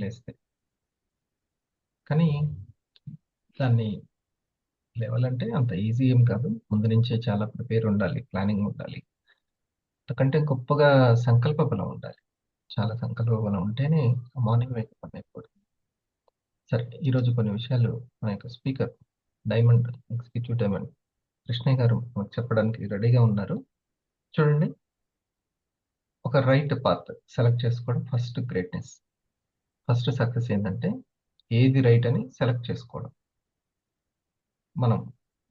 చేస్తే. కానీ దాన్ని లేవాలంటే అంత ఈజీ ఏం కాదు. ముందు నుంచే చాలా ప్రిపేర్ ఉండాలి. ప్లానింగ్ ఉండాలి. అంతకంటే గొప్పగా సంకల్ప బలం ఉండాలి. చాలా సంకల్ప బలం ఉంటేనే ఆ మార్నింగ్ వేకప్ అనేది అయిపోతుంది. సరే, ఈరోజు కొన్ని విషయాలు మన యొక్క speaker diamond executive diamond Krishnaiah garu మనకు చెప్పడానికి రెడీగా ఉన్నారు. చూడండి, ఒక రైట్ పాత్ సెలెక్ట్ చేసుకోవడం ఫస్ట్ గ్రేట్నెస్. ఫస్ట్ సక్సెస్ ఏంటంటే ఏది రైట్ అని సెలెక్ట్ చేసుకోవడం. మనం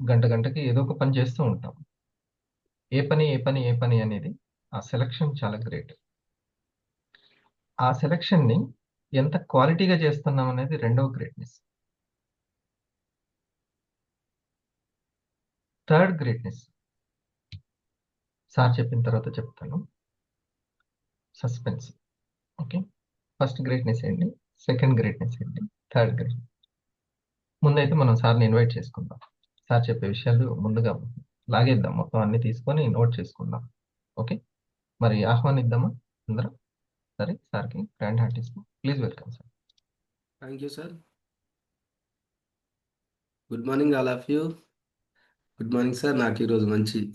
గంట గంటకి ఏదో ఒక పని చేస్తూ ఉంటాం. ఏ పని అనేది ఆ సెలక్షన్ చాలా గ్రేట్. ఆ సెలక్షన్ ని ఎంత క్వాలిటీగా చేస్తున్నాం అనేది రెండవ గ్రేట్నెస్. థర్డ్ గ్రేట్నెస్ సార్ చెప్పిన తర్వాత చెప్తాను. సస్పెన్స్. ఓకే, ఫస్ట్ గ్రేట్నెస్ ఏంటి, సెకండ్ గ్రేట్నెస్ ఏంటి, థర్డ్ గ్రేట్. ముందైతే మనం సార్ని ఇన్వైట్ చేసుకుందాం. సార్ చెప్పే విషయాలు ముందుగా లాగేద్దాం, మొత్తం అన్ని తీసుకొని నోట్ చేసుకుందాం. ఓకే, మరి ఆహ్వానిద్దామా అందరం? సరే, సార్కి గ్రాండ్ హార్ట్ ఇస్తాం. Please welcome sir. Thank you sir. Good morning all of you. Good morning sir. నాకు ఈరోజు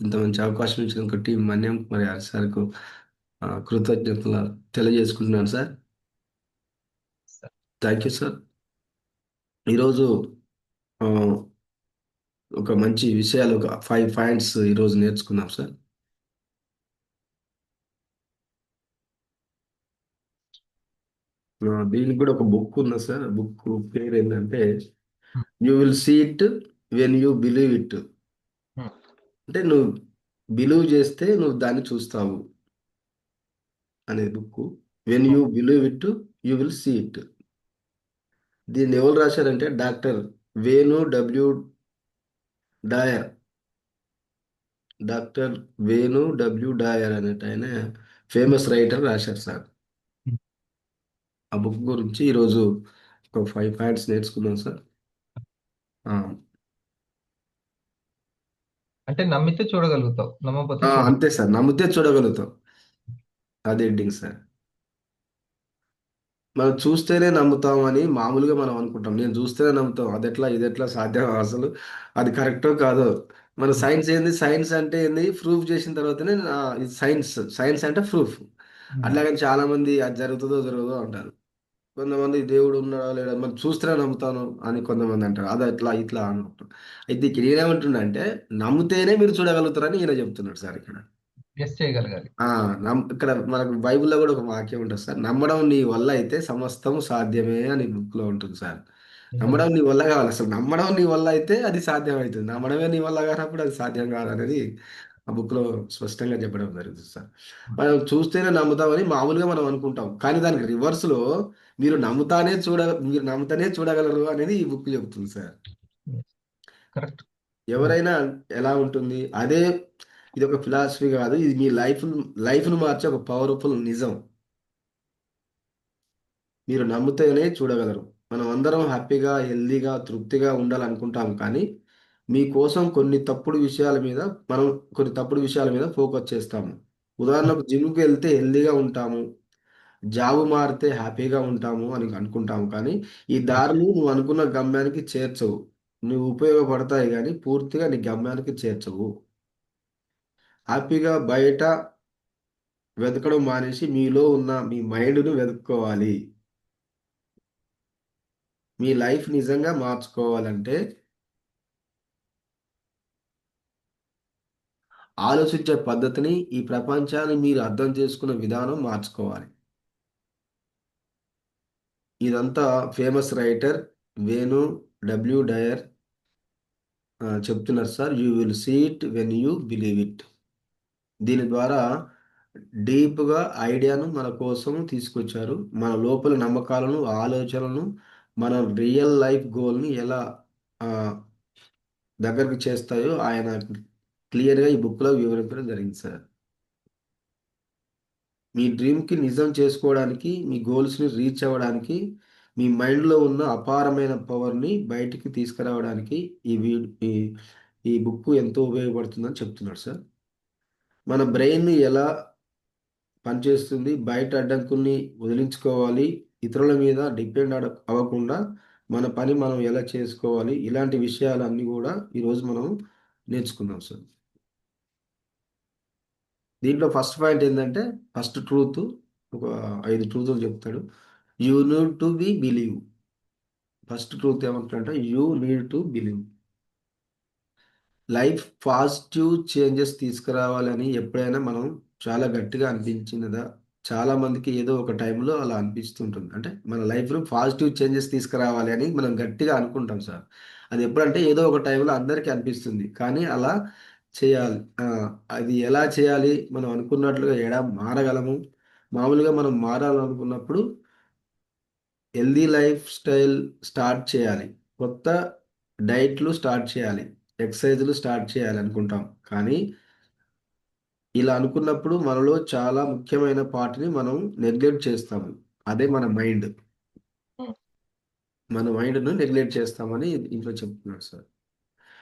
ఇంత మంచి అవకాశం ఇచ్చిన టీం మన్యం మరి సార్కు కృతజ్ఞతలు తెలియజేసుకుంటున్నాను sir. Sir, thank you sir. ఈరోజు ఆ, ఒక మంచి విషయాలు, ఒక 5 పాయింట్స్ ఈరోజు నేర్చుకున్నాం సార్. దీనికి కూడా ఒక బుక్ ఉంది సార్. బుక్ పేరు ఏంటంటే you will see it when you believe it. అంటే నువ్వు బిలీవ్ చేస్తే నువ్వు దాన్ని చూస్తావు అనే book. When you believe it you will see it. దీన్ని ఎవరు రాశారంటే doctor Wayne W Dyer. Doctor Wayne W Dyer అనేట ఆయన ఫేమస్ రైటర్ రాశారు సార్. ఆ బుక్ గురించి ఈరోజు ఒక 5 పాయింట్స్ నేర్చుకున్నాం సార్. ఆ, అంటే నమ్మితే చూడగలుగుతావు, నమ్మకపోతే చూడ. అంతే సార్. నమ్మితే చూడగలుగుతాం. అది ఎండింగ్ సార్. మనం చూస్తేనే నమ్ముతాం అని మామూలుగా మనం అనుకుంటాం. నేను చూస్తేనే నమ్ముతాం, అది ఎట్లా ఇది ఎట్లా సాధ్యం, అసలు అది కరెక్టో కాదో. మన సైన్స్ ఏంది, సైన్స్ అంటే ఏంది, ప్రూఫ్ చేసిన తర్వాతనే ఇది సైన్స్. సైన్స్ అంటే ప్రూఫ్. అట్లాగని చాలా మంది అది జరుగుతుందో జరగదో అంటారు. కొంతమంది దేవుడు ఉన్నాడా లేడా మనం చూస్తేనే నమ్ముతాను అని కొంతమంది అంటారు. అది అట్లా ఇట్లా అనుకుంటాం. అయితే ఇక్కడ ఏమంటుండంటే నమ్మితేనే మీరు చూడగలుగుతారని ఈయన చెప్తున్నాడు సార్ ఇక్కడ. గెస్ చేయగలగాలి. ఆ ఇక్కడ మనకు బైబిల్లో కూడా ఒక వాక్యం ఉంటుంది సార్. నమ్మడం నీ వల్ల అయితే సమస్తం సాధ్యమే అని బుక్ లో ఉంటుంది సార్. నిజమే. నమ్మడం నీ వల్ల కావాలి. అసలు నమ్మడం నీ వల్ల అయితే అది సాధ్యం అవుతుంది. నమ్మడమే నీ వల్ల కానప్పుడు అది సాధ్యం కాదనేది ఆ బుక్ లో స్పష్టంగా చెప్పడం జరుగుతుంది సార్. మనం చూస్తేనే నమ్ముతామని మామూలుగా మనం అనుకుంటాం, కానీ దానికి రివర్స్ లో మీరు నమ్ముతానే చూడ మీరు నమ్ముతానే చూడగలరు అనేది ఈ బుక్ చెబుతుంది సార్. కరెక్ట్. ఎవరైనా ఎలా ఉంటుంది అదే. ఇది ఒక ఫిలాసఫీ కాదు, ఇది మీ లైఫ్ను మార్చే ఒక పవర్ఫుల్ నిజం. మీరు నమ్మితేనే చూడగలరు. మనం అందరం హ్యాపీగా, హెల్దీగా, తృప్తిగా ఉండాలనుకుంటాం, కానీ మీకోసం కొన్ని తప్పుడు విషయాల మీద ఫోకస్ చేస్తాము. ఉదాహరణకు జిమ్కి వెళ్తే హెల్దీగా ఉంటాము, జాబ్ మారితే హ్యాపీగా ఉంటాము అని అనుకుంటాము, కానీ ఈ దారులు నువ్వు అనుకున్న గమ్యానికి చేర్చవు. నువ్వు ఉపయోగపడతాయి కానీ పూర్తిగా నీ గమ్యానికి చేర్చవు. హ్యాపీగా బయట వెతకడం మానేసి మీలో ఉన్న మీ మైండ్ను వెతుక్కోవాలి. మీ లైఫ్ నిజంగా మార్చుకోవాలంటే ఆలోచించే పద్ధతిని, ఈ ప్రపంచాన్ని మీరు అర్థం చేసుకునే విధానం మార్చుకోవాలి. ఇదంతా famous writer Wayne W Dyer చెప్తున్నారు sir. You will see it when you believe it. దీని ద్వారా డీప్గా ఐడియాను మన కోసం తీసుకొచ్చారు. మన లోపల నమ్మకాలను, ఆలోచనలను, మన రియల్ లైఫ్ గోల్ని ఎలా ఆ, దగ్గరకు చేస్తాయో ఆయన క్లియర్గా ఈ బుక్లో వివరించడం జరిగింది సార్. మీ డ్రీమ్కి నిజం చేసుకోవడానికి, మీ గోల్స్ని రీచ్ అవ్వడానికి, మీ మైండ్లో ఉన్న అపారమైన పవర్ని బయటికి తీసుకురావడానికి ఈ వీ ఈ ఈ బుక్ ఎంతో ఉపయోగపడుతుందని చెప్తున్నాడు సార్. మన బ్రెయిన్ ఎలా పనిచేస్తుంది, బయట అడ్డంకుల్ని వదిలించుకోవాలి, ఇతరుల మీద డిపెండ్ అవ్వకుండా మన పని మనం ఎలా చేసుకోవాలి, ఇలాంటి విషయాలన్నీ కూడా ఈరోజు మనం నేర్చుకుందాం సార్. దీంట్లో ఫస్ట్ పాయింట్ ఏంటంటే, ఫస్ట్ ట్రూత్, ఒక 5 ట్రూతులు చెప్తాడు. You need to be believe. First truth ఏమంటాడంటే you need to believe. Life positive changes తీసుకురావాలని ఎప్పుడైనా మనం చాలా గట్టిగా అనిపించినదా? చాలా మందికి ఏదో ఒక టైంలో అలా అనిపిస్తుంటుంది. అంటే మన లైఫ్లో పాజిటివ్ చేంజెస్ తీసుకురావాలి అని మనం గట్టిగా అనుకుంటాం సార్. అది ఎప్పుడంటే ఏదో ఒక టైంలో అందరికీ అనిపిస్తుంది. కానీ అలా చేయాలి. అది ఎలా చేయాలి? మనం అనుకున్నట్లుగా ఎలా మారగలము? మామూలుగా మనం మారాలనుకున్నప్పుడు హెల్దీ లైఫ్ స్టైల్ స్టార్ట్ చేయాలి. కొత్త డైట్లు స్టార్ట్ చేయాలి. ఎక్సర్సైజులు స్టార్ట్ చేయాలి అనుకుంటాం. కానీ ఇలా అనుకున్నప్పుడు మనలో చాలా ముఖ్యమైన పార్ట్‌ని మనం నెగ్లెక్ట్ చేస్తాము. అదే మన మైండ్. హ్మ్. మన మైండ్‌ను నెగ్లెక్ట్ చేస్తామని ఇంట్లో చెప్తున్నాడు సార్.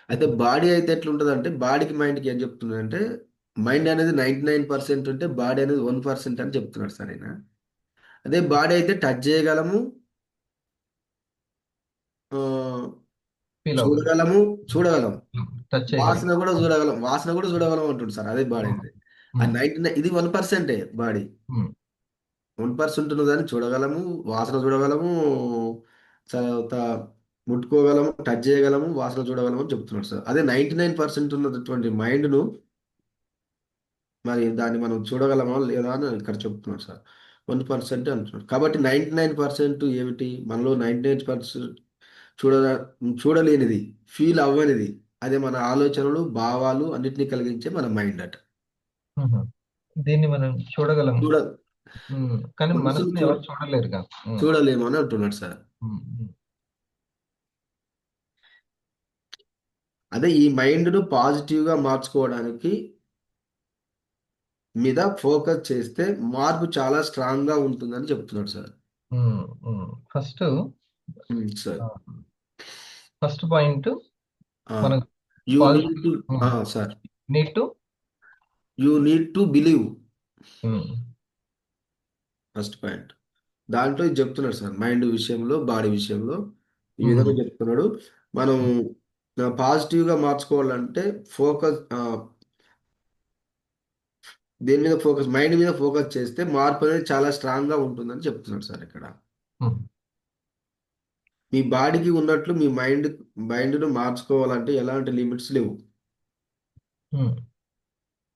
అయితే హ్మ్. బాడీ అయితే ఎట్లుంటదంటే, బాడీకి, మైండ్‌కి ఏం చెప్తున్నాడంటే, మైండ్ అనేది 99% ఉంటే బాడీ అనేది 1% అని చెప్తున్నాడు సార్ ఈయన. అదే బాడీ అయితే టచ్ చేయగలము, ఆహ్, ఫీల్ అవ్వగలం. చూడగలము, చూడగలం. టచ్ చేయగలం. వాసన కూడా చూడగలం అంటుండు సార్. అదే బాడీ హ్మ్. అంటే. ఆ హ్మ్. 99 ఇది 1% బాడీ. హ్మ్. 1% ఉన్నదాన్ని చూడగలము, వాసన చూడగలము, తర్వాత ముట్టుకోగలము, టచ్ చేయగలము, వాసన చూడగలము అని చెప్తున్నాడు సార్. అదే 99% ఉన్నటువంటి మైండ్‌ను మరి దాన్ని మనం చూడగలమా లేదా అని ఇక్కడ చెప్తున్నాడు సార్. 1% అంటున్నాడు. కాబట్టి 99% ఏమిటి? మనలో 99% చూడల చూడలేనిది, ఫీల్ అవ్వనిది. అదే మన ఆలోచనలు, భావాలు అన్నిటిని కలిగించే మన మైండ్ అట. హుహు. దీన్ని మనం చూడగలం. చూడ కానీ మనసును మనసుని ఎవరు చూడలేరుగా. హ్మ్. చూడలేము అని అంటున్నాడు సార్. హ్మ్. హ్మ్. అదే ఈ మైండ్‌ను పాజిటివ్‌గా మార్చుకోవడానికి మీద ఫోకస్ చేస్తే మార్పు చాలా స్ట్రాంగ్‌గా ఉంటుందని చెప్తున్నాడు సార్. హ్మ్. హ్మ్. సార్. ఆహ్, ఫస్ట్ పాయింట్ ఆ! మనం you need positive. To hmm. Sir. Need to. You need to believe. Hmm. First point. దాంట్లో ఇది చెప్తున్నాడు సార్. మైండ్ విషయంలో, బాడీ విషయంలో ఈ హ్మ్. విధంగా చెప్తున్నాడు. మనం హ్మ్. పాజిటివ్‌గా మార్చుకోవాలంటే దేని మీద ఫోకస్, మైండ్ మీద ఫోకస్ చేస్తే మార్పనేది చాలా స్ట్రాంగ్‌గా ఉంటుందని చెప్తున్నాడు సార్ ఇక్కడ. హ్మ్. మీ బాడీకి ఉన్నట్లు మీ మైండ్‌ను మార్చుకోవాలంటే ఎలాంటి లిమిట్స్ లేవు. హ్మ్.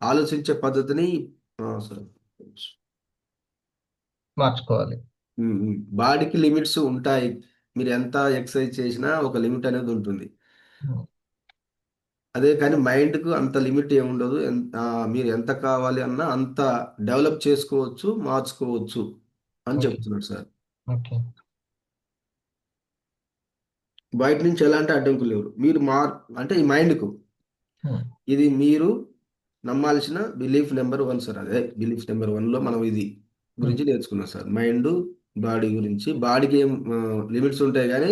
ఆలోచించే పద్ధతిని సార్. మార్చుకోవాలి. బాడీకి లిమిట్స్ ఉంటాయి. మీరు ఎంత ఎక్సర్సైజ్ చేసినా ఒక లిమిట్ అనేది ఉంటుంది. హ్మ్. అదే కానీ మైండ్‌కు అంత లిమిట్ ఏముండదు. మీరు ఎంత కావాలి అన్నా అంత డెవలప్ చేసుకోవచ్చు, మార్చుకోవచ్చు అని ఓకే. చెప్తున్నాడు సార్. ఓకే. బయట నుంచి ఎలాంటి అడ్డంకులు లేవు. మీరు అంటే ఈ మైండ్‌కు హ్మ్. ఇది మీరు నమ్మాల్సిన బిలీఫ్ నంబర్ 1 సార్. అదే బిలీఫ్ నంబర్ 1లో మనం ఇది హ్మ్. గురించి నేర్చుకున్నాం సార్. మైండు, బాడీ గురించి. బాడీకి ఏం లిమిట్స్ ఉంటాయి గానీ,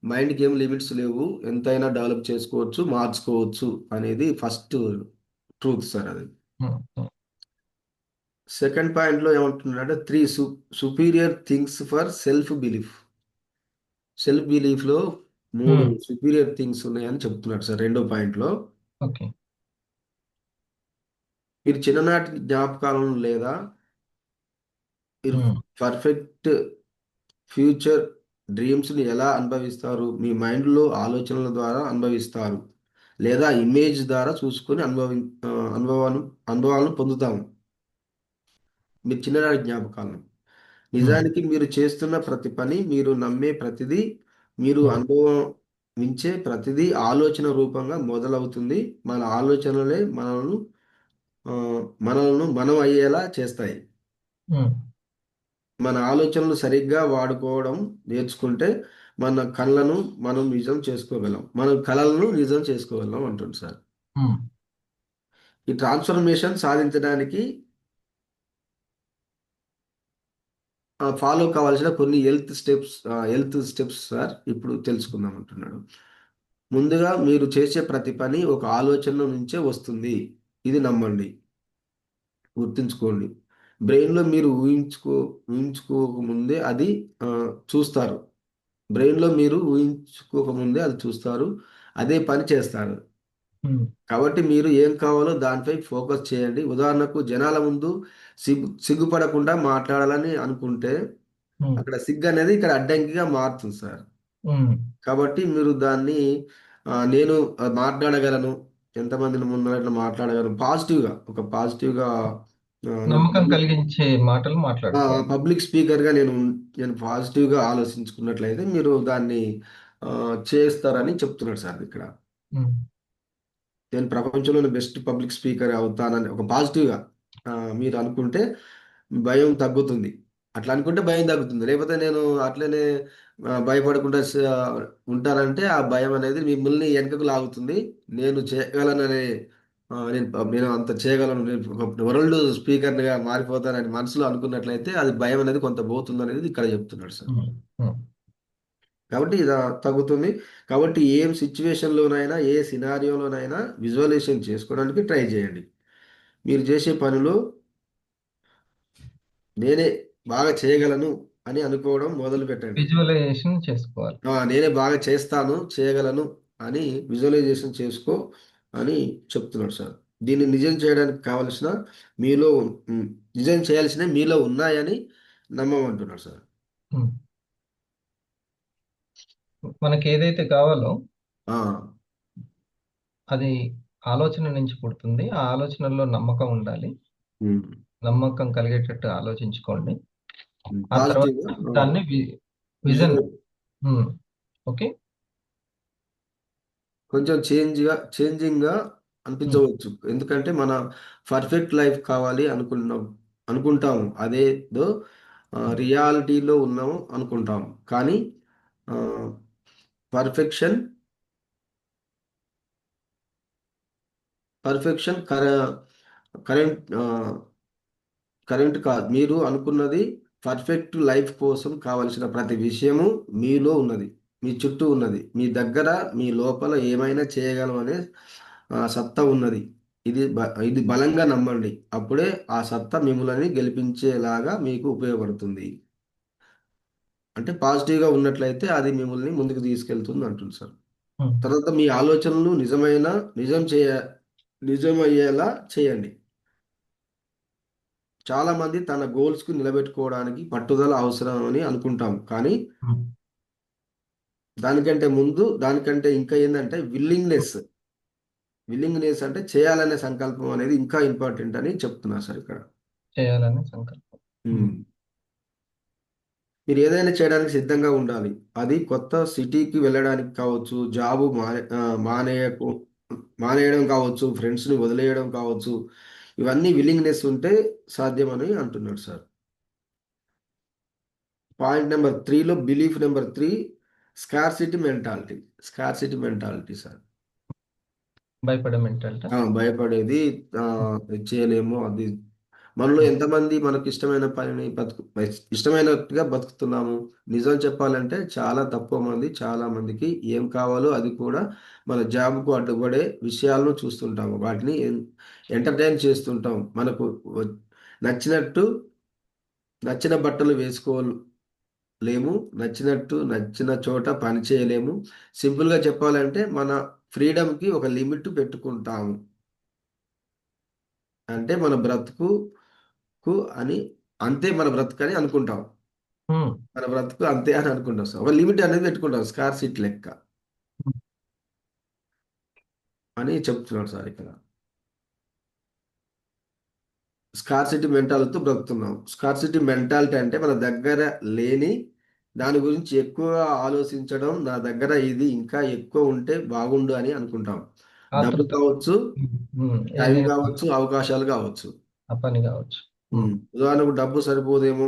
మైండ్‌కి ఏం లిమిట్స్ లేవు. ఎంతైనా డెవలప్ చేసుకోవచ్చు, మార్చుకోవచ్చు అనేది ఫస్ట్ ట్రూత్ సార్ అది. హ్మ్. హ్మ్. సెకండ్ పాయింట్‌లో ఏమంటున్నాడంటే 3 superior things for self belief. Self బిలీఫ్‌లో 3 హ్మ్. సుపీరియర్ థింగ్స్ ఉన్నాయని చెప్తున్నాడు సార్ రెండో పాయింట్‌లో. ఓకే. మీరు చిన్ననాటి జ్ఞాపకాలను లేదా మీరు హ్మ్. పర్ఫెక్ట్ ఫ్యూచర్ డ్రీమ్స్‌ని ఎలా అనుభవిస్తారు? మీ మైండ్‌లో ఆలోచనల ద్వారా అనుభవిస్తారు. లేదా ఇమేజ్ ద్వారా చూసుకొని అనుభవాలను పొందుతాము. మీ చిన్ననాటి జ్ఞాపకాలను. హ్మ్. నిజానికి మీరు చేస్తున్న ప్రతి పని, మీరు నమ్మే ప్రతిదీ, మీరు హ్మ్. అనుభవించే ప్రతిదీ ఆలోచన రూపంగా మొదలవుతుంది. మన ఆలోచనలే మనలను మనం అయ్యేలా చేస్తాయి. హ్మ్. మన ఆలోచనలు సరిగ్గా వాడుకోవడం నేర్చుకుంటే మన కళ్ళను మనం నిజం చేసుకోగలం. మన కలలను నిజం చేసుకోగలం అంటుంది సార్. హ్మ్. ఈ ట్రాన్స్‌ఫర్మేషన్ సాధించడానికి ఫాలో కావాల్సిన కొన్ని హెల్త్ స్టెప్స్ సార్ ఇప్పుడు తెలుసుకుందాం అంటున్నాడు. ముందుగా మీరు చేసే ప్రతి పని ఒక ఆలోచన నుంచే వస్తుంది. ఇది నమ్మండి. గుర్తుంచుకోండి. బ్రెయిన్‌లో మీరు ఊహించుకోకముందే అది చూస్తారు. బ్రెయిన్‌లో మీరు ఊహించుకోకముందే అది చూస్తారు. అదే పని చేస్తారు. హ్మ్. కాబట్టి మీరు ఏం కావాలో దానిపై ఫోకస్ చేయండి. ఉదాహరణకు జనాల ముందు సిగ్గుపడకుండా మాట్లాడాలని అనుకుంటే, హ్మ్. అక్కడ సిగ్గనేది ఇక్కడ అడ్డంకిగా మారుతుంది సార్. హ్మ్. కాబట్టి మీరు దాన్ని నేను మాట్లాడగలను. ఎంతమంది ముందర ఇట్లా మాట్లాడగలను. పాజిటివ్‌గా ఒక పాజిటివ్‌గా నేను నమ్మకం కలిగించే మాటలు మాట్లాడుకోవాలి. పబ్లిక్ స్పీకర్‌గా నేను పాజిటివ్‌గా ఆలోచించుకున్నట్లయితే మీరు దాన్ని చేస్తారని చెప్తున్నాడు సార్ ఇక్కడ. హ్మ్. నేను ప్రపంచంలోని బెస్ట్ పబ్లిక్ స్పీకర్ అవుతానని ఒక పాజిటివ్‌గా మీరు అనుకుంటే భయం తగ్గుతుంది. అట్లా అనుకుంటే భయం తగ్గుతుంది. లేకపోతే నేను అట్లనే భయపడకుండా ఉంటానంటే ఆ భయం అనేది మిమ్మల్ని వెనకకు లాగుతుంది. నేను చేయగలననే నేను అంత చేయగలను. నేను ఒక వరల్డ్ స్పీకర్‌నిగా మారిపోతానని మనసులో అనుకున్నట్లయితే అది భయం అనేది కొంత పోతుందనేది ఇక్కడ చెప్తున్నాడు సార్. హ్మ్. హ్మ్. కాబట్టి ఇది తగ్గుతుంది. కాబట్టి ఏం సిట్యుయేషన్‌లోనైనా, ఏ సినారియోలోనైనా విజువలైజేషన్ చేసుకోవడానికి ట్రై చేయండి. మీరు చేసే పనిలో నేనే బాగా చేయగలను అని అనుకోవడం మొదలుపెట్టండి. విజువలైజేషన్ చేసుకోవాలి. నేనే బాగా చేస్తాను, చేయగలను అని విజువలైజేషన్ చేసుకో అని చెప్తున్నాడు సార్. దీన్ని నిజం చేయడానికి కావలసిన మీలో హ్మ్. నిజం చేయాల్సినవి మీలో ఉన్నాయని నమ్మమంటున్నాడు సార్. హ్మ్. మనకేదైతే కావాలో ఆ! అది ఆలోచన నుంచి పుడుతుంది. ఆ ఆలోచనలో నమ్మకం ఉండాలి. హ్మ్. నమ్మకం కలిగేటట్టు ఆలోచించుకోండి. హ్మ్. ఆ తర్వాత పాజిటివ్‌గా దాన్ని విజన్. విజువల్ హ్మ్. ఓకే. కొంచెం చేంజింగ్‌గా హ్మ్. అనిపించవచ్చు. ఎందుకంటే మన పర్ఫెక్ట్ లైఫ్ కావాలి అనుకుంటాము. అదేదో రియాలిటీలో ఉన్నాము అనుకుంటాము. కానీ ఆహ్, పర్ఫెక్షన్ పర్ఫెక్షన్ కరెంట్ కరెంట్ కాదు. మీరు అనుకున్నది పర్ఫెక్ట్ లైఫ్ కోసం కావలసిన ప్రతి విషయము మీలో ఉన్నది. మీ చుట్టూ ఉన్నది. మీ దగ్గర, మీ లోపల ఏమైనా చేయగలం అనే సత్తా ఉన్నది. ఇది బలంగా నమ్మండి. అప్పుడే ఆ సత్తా మిమ్మల్ని గెలిపించేలాగా మీకు ఉపయోగపడుతుంది. అంటే పాజిటివ్‌గా ఉన్నట్లయితే అది మిమ్మల్ని ముందుకు తీసుకెళ్తుంది అంటుంది సార్. హ్మ్. తర్వాత మీ ఆలోచనలు నిజం చేయ నిజమయ్యేలా చేయండి. చాలామంది తన గోల్స్‌కు నిలబెట్టుకోవడానికి పట్టుదల అవసరం అని అనుకుంటాం. కానీ హ్మ్. దానికంటే ఇంకా ఏందంటే విల్లింగ్‌నెస్ అంటే చేయాలనే సంకల్పం అనేది ఇంకా ఇంపార్టెంట్ అని చెప్తున్నారు సార్ ఇక్కడ. చేయాలని సంకల్పం. హ్మ్. హ్మ్. మీరు ఏదైనా చేయడానికి సిద్ధంగా ఉండాలి. అది కొత్త సిటీకి వెళ్ళడానికి కావచ్చు, మానేయడం కావచ్చు, ఫ్రెండ్స్‌ని వదిలేయడం కావచ్చు. ఇవన్నీ విల్లింగ్‌నెస్ ఉంటే సాధ్యమని అంటున్నాడు సార్. పాయింట్ నంబర్ 3లో belief number 3 scarcity mentality. Scarcity mentality sir. భయపడే మెంటాలిటా? భయపడేది ఇది చేయలేము అది మనలో హ్మ్. ఎంతమంది మనకిష్టమైన పనిని ఇష్టమైనట్టుగా బతుకుతున్నాము. నిజం చెప్పాలంటే చాలా తక్కువ మంది, చాలా మందికి ఏం కావాలో అది కూడా మన జాబ్‌కు అడ్డుపడే విషయాలను చూస్తుంటాము. వాటిని ఎంటర్‌టైన్ చేస్తుంటాం. మనకు వ నచ్చినట్టు నచ్చిన బట్టలు లేము. నచ్చిన చోట పని చేయలేము. సింపుల్‌గా చెప్పాలంటే మన ఫ్రీడమ్‌కి ఒక లిమిట్ పెట్టుకుంటాము. అంటే మన బ్రతుకుకు అని అంతే మన బ్రతుకని అనుకుంటాం. హ్మ్. మన బ్రతుకు అంతే అని అనుకుంటాం. ఒక లిమిట్ అనేది పెట్టుకుంటాం. స్కార్సిటీ లెక్క హ్మ్. అని చెప్తున్నాడు సార్ ఇక్కడ. స్కార్సిటీ మెంటాలిటీతో బ్రతుకుతున్నాం. స్కార్సిటీ మెంటాలిటీ అంటే మన దగ్గర లేని దాని గురించి ఎక్కువగా ఆలోచించడం. నా దగ్గర ఇది ఇంకా ఎక్కువ ఉంటే బాగుండు అని అనుకుంటాం. డబ్బు ఆతృత. కావచ్చు, హ్మ్. హ్మ్. టైం ఏదైనా కావచ్చు, అవకాశాలు కావచ్చు. ఆ పని కావచ్చు. హ్మ్. ఉదాహరణకు డబ్బు సరిపోదేమో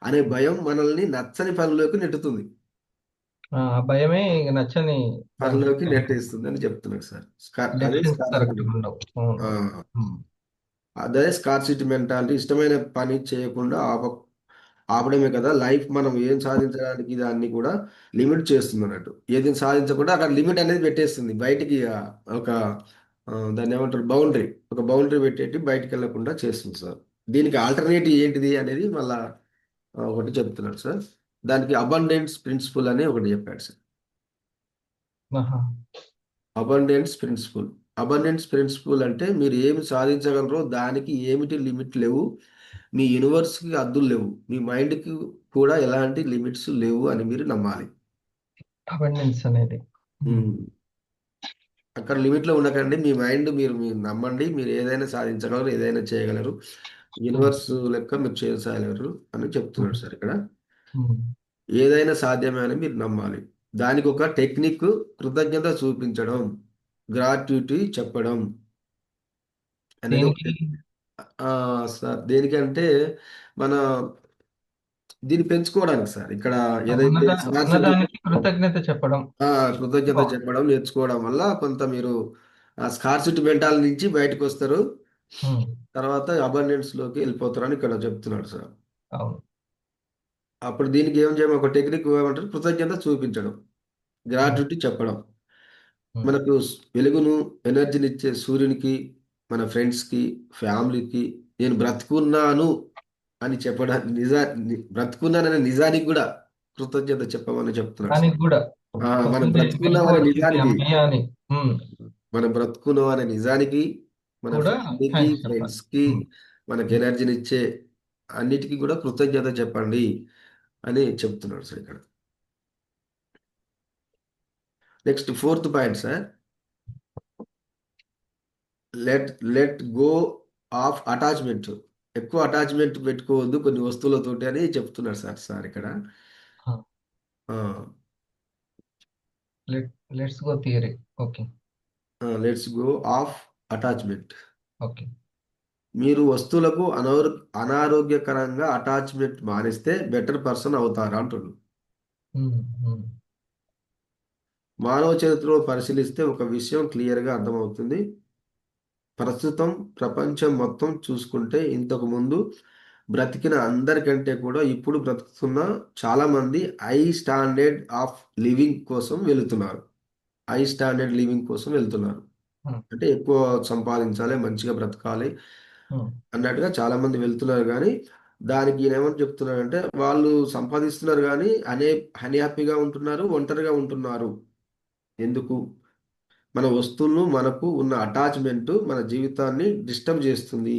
అనే భయం మనల్ని నచ్చని పనిలోకి నెట్టుతుంది. ఆ భయమే ఇగ నచ్చని దానికి పనిలోకి తీసుకెళ్తుంది. నెట్టేస్తుంది అని చెప్తున్నాడు సార్. అదే డెసిషన్స్ స్కార్సిటీ. కరెక్ట్‌గా ఉండవు. అవును. ఆ! హ్మ్. అదే స్కార్సిటీ మెంటాలిటీ ఇష్టమైన పని చేయకుండా ఆపడమే కదా! లైఫ్ మనం ఏం సాధించడానికి దాన్ని కూడా లిమిట్ చేస్తుందన్నట్టు. ఏది సాధించకుండా అక్కడ లిమిట్ అనేది పెట్టేస్తుంది. బయటికి ఒక దాన్నేమంటారు బౌండరీ. ఒక బౌండరీ పెట్టేట్టి బయటికెళ్ళకుండా చేస్తుంది సార్. దీనికి ఆల్టర్నేటివ్ ఏంటిది అనేది మళ్ళా ఒకటి చెప్తున్నాడు సార్. దానికి అబండెన్స్ ప్రిన్సిపల్ అని ఒకటి చెప్పాడు సార్. ఆహా. Abundance principal. అబండెన్స్ ప్రిన్సిపల్ అంటే మీరు ఏమి సాధించగలరో దానికి ఏమిటి లిమిట్ లేవు. మీ యూనివర్స్కి హద్దులు లేవు. మీ మైండ్కి కూడా ఎలాంటి లిమిట్స్ లేవు అని మీరు నమ్మాలి. అబండెన్స్ అనేది. ఉమ్. ఉమ్. అక్కడ లిమిట్లో ఉండకండి. మీ మైండ్ మీరు నమ్మండి. మీరు ఏదైనా సాధించగలరు, ఏదైనా చేయగలరు. ఉమ్. యూనివర్స్ లెక్క మీరు చేయగలరు అని చెప్తున్నాడు ఉమ్. సార్ ఇక్కడ. ఉమ్. ఏదైనా సాధ్యమే అని మీరు నమ్మాలి. దానికి ఒక టెక్నిక్ కృతజ్ఞత చూపించడం, గ్రాట్యుటీ చెప్పడం అనేది ఒక దేనికి? ఆ, సార్ దేనికంటే మన దీన్ని పెంచుకోవడానికి సార్. ఇక్కడ ఏదైతే స్కార్సిటీ ఉన్నదానికి కృతజ్ఞత చెప్పడం. కృతజ్ఞత చెప్పడం నేర్చుకోవడం వల్ల కొంత మీరు ఆ స్కార్సిటీ మెంటాల్ నుంచి బయటకు వస్తారు. ఉమ్. తర్వాత అబండెన్స్ లోకి వెళ్ళిపోతారని ఇక్కడ చెప్తున్నాడు సార్. అవును. అప్పుడు దీనికి ఏం చేయడం, ఒక టెక్నిక్ ఏమంటారు, కృతజ్ఞత చూపించడం, ఉమ్. గ్రాట్యుటీ చెప్పడం. ఉమ్. మనకు వెలుగును, ఎనర్జీనిచ్చే సూర్యునికి, మన ఫ్రెండ్స్కి, ఫ్యామిలీకి నేను బ్రతుకున్నాను అని చెప్పడానికి బ్రతుకున్నాననే నిజానికి కూడా కృతజ్ఞత చెప్పమని చెప్తున్నాడు సార్. దానికి కూడా మనం పొద్దున్నే మెలుకువ బ్రతుకున్నామనే వచ్చింది నిజానికి, అమ్మయ్య అని. ఉమ్. మనం బ్రతుకున్నాం అనే నిజానికి, మన కూడా ఫ్యామిలీకి, థ్యాంక్స్ చెప్పాలి. ఫ్రెండ్స్కి, ఉమ్. మనకి ఉమ్. ఎనర్జీనిచ్చే అన్నిటికీ కూడా కృతజ్ఞత చెప్పండి అని చెప్తున్నాడు సార్ ఇక్కడ. Next fourth point sir. Let go of attachment. ఎక్కువ అటాచ్మెంట్ పెట్టుకోవద్దు కొన్ని వస్తువులతోటి అని చెప్తున్నారు సార్ ఇక్కడ. Let's go theory. Okay. Let's go of attachment. Okay. మీరు వస్తువులకు అనారోగ్యకరంగా అటాచ్మెంట్ మానేస్తే బెటర్ పర్సన్ అవుతారా అంటున్నాడు. ఉమ్. ఉమ్. మానవ చరిత్రలో పరిశీలిస్తే ఒక విషయం క్లియర్గా అర్థమవుతుంది. ప్రస్తుతం ప్రపంచం మొత్తం చూసుకుంటే ఇంతకు ముందు బ్రతికిన అందరికంటే కూడా ఇప్పుడు బ్రతుకుతున్న చాలా మంది హై స్టాండర్డ్ ఆఫ్ లివింగ్ కోసం వెళుతున్నారు. హై స్టాండర్డ్ లివింగ్ కోసం వెళ్తున్నారు. ఉమ్. అంటే ఎక్కువ సంపాదించాలి, మంచిగా బ్రతకాలి ఉమ్. అన్నట్టుగా చాలా మంది వెళ్తున్నారు. కానీ దానికి ఈయన ఏమని చెప్తున్నారంటే వాళ్ళు సంపాదిస్తున్నారు కానీ అన్హ్యాపీగా ఉంటున్నారు, ఒంటరిగా ఉంటున్నారు. ఎందుకు? మన వస్తువులు మనకు ఉన్న అటాచ్మెంట్ మన జీవితాన్ని డిస్టర్బ్ చేస్తుంది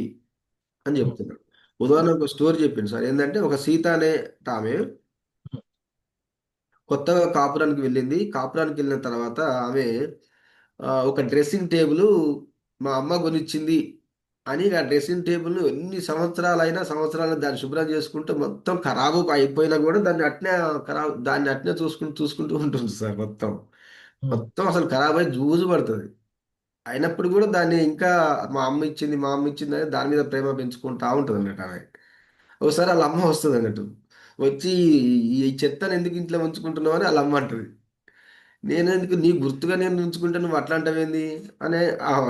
అని ఉమ్. చెప్తున్నాడు. ఉదాహరణకు ఒక స్టోరీ చెప్పింది సార్. ఏంటంటే ఒక సీత అనే ఆమె కొత్తగా కాపురానికి వెళ్ళింది. కాపురానికి వెళ్ళిన తర్వాత ఆమె ఒక డ్రెస్సింగ్ టేబుల్ మా అమ్మ కొనిచ్చింది అని ఆ డ్రెస్సింగ్ టేబుల్ ఎన్ని సంవత్సరాలైనా సంవత్సరాలు దాన్ని శుభ్రం చేసుకుంటూ మొత్తం ఖరాబు అయిపోయినా కూడా దాన్ని అట్నే చూసుకుంటూ చూసుకుంటూ ఉంటుంది సార్. మొత్తం ఉమ్. మొత్తం అసలు ఖరాబ్ అయి జూజు పడుతుంది. అయినప్పుడు కూడా దాన్ని ఇంకా మా అమ్మ ఇచ్చింది, మా అమ్మ ఇచ్చింది అని దాని మీద ప్రేమ పెంచుకుంటా ఉంటుంది అన్నట్టు ఆమె. ఒకసారి వాళ్ళ అమ్మ వస్తుంది అన్నట్టు. వచ్చి ఈ చెత్తను ఎందుకు ఇంట్లో ఉంచుకుంటున్నావు అని వాళ్ళ అమ్మ అంటది. నేను ఎందుకు నీ గుర్తుగా నేను ఉంచుకుంటే నువ్వు అట్లా అంటావేంది అని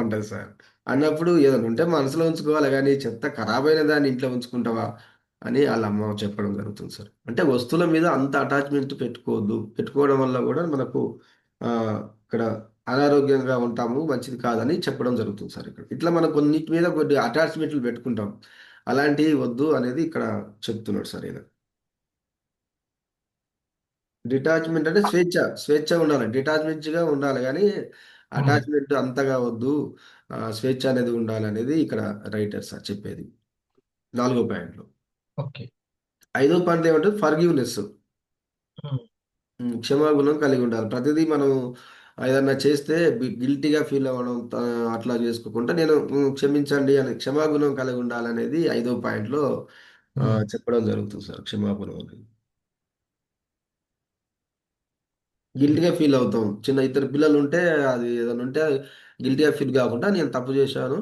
అంటది సార్. అన్నప్పుడు ఏదైనా ఉంటే మనసులో ఉంచుకోవాలి కానీ చెత్త ఖరాబ్ అయిన దాన్ని ఇంట్లో ఉంచుకుంటావా అని వాళ్ళ అమ్మ చెప్పడం జరుగుతుంది సార్. అంటే వస్తువుల మీద అంత అటాచ్మెంట్ పెట్టుకోవద్దు. పెట్టుకోవడం వల్ల కూడా మనకు ఆ, ఇక్కడ అనారోగ్యంగా ఉంటాము, మంచిది కాదని చెప్పడం జరుగుతుంది సార్ ఇక్కడ. ఇట్లా మనం కొన్నిటి మీద కొన్ని అటాచ్మెంట్లు పెట్టుకుంటాం. అలాంటివి వద్దు అనేది ఇక్కడ చెప్తున్నాడు సార్ ఈయన. డిటాచ్మెంట్ అంటే స్వేచ్ఛ ఉండాలి. డిటాచ్మెంట్గా ఉండాలి కానీ ఉమ్. అటాచ్మెంట్ అంతగా వద్దు. స్వేచ్ఛ అనేది ఉండాలి అనేది ఇక్కడ రైటర్ సార్ చెప్పేది. నాలుగో పాయింట్లో. ఓకే. ఐదో పాయింట్ ఏమంటే ఫర్గివ్నెస్. ఉమ్. క్షమాగుణం కలిగి ఉండాలి. ప్రతిదీ మనం ఏదన్నా చేస్తే గిల్టీగా ఫీల్ అవ్వడం అట్లా చేసుకోకుండా నేను క్షమించండి అని క్షమాగుణం కలిగి ఉండాలనేది ఐదో పాయింట్లో ఉమ్. చెప్పడం జరుగుతుంది సార్. క్షమాగుణం అనేది ఉమ్. గిల్టీగా ఫీల్ అవుతాం. చిన్న ఇద్దరు పిల్లలు ఉంటే అది ఏదైనా ఉంటే గిల్టీగా ఫీల్ కాకుండా నేను తప్పు చేశాను,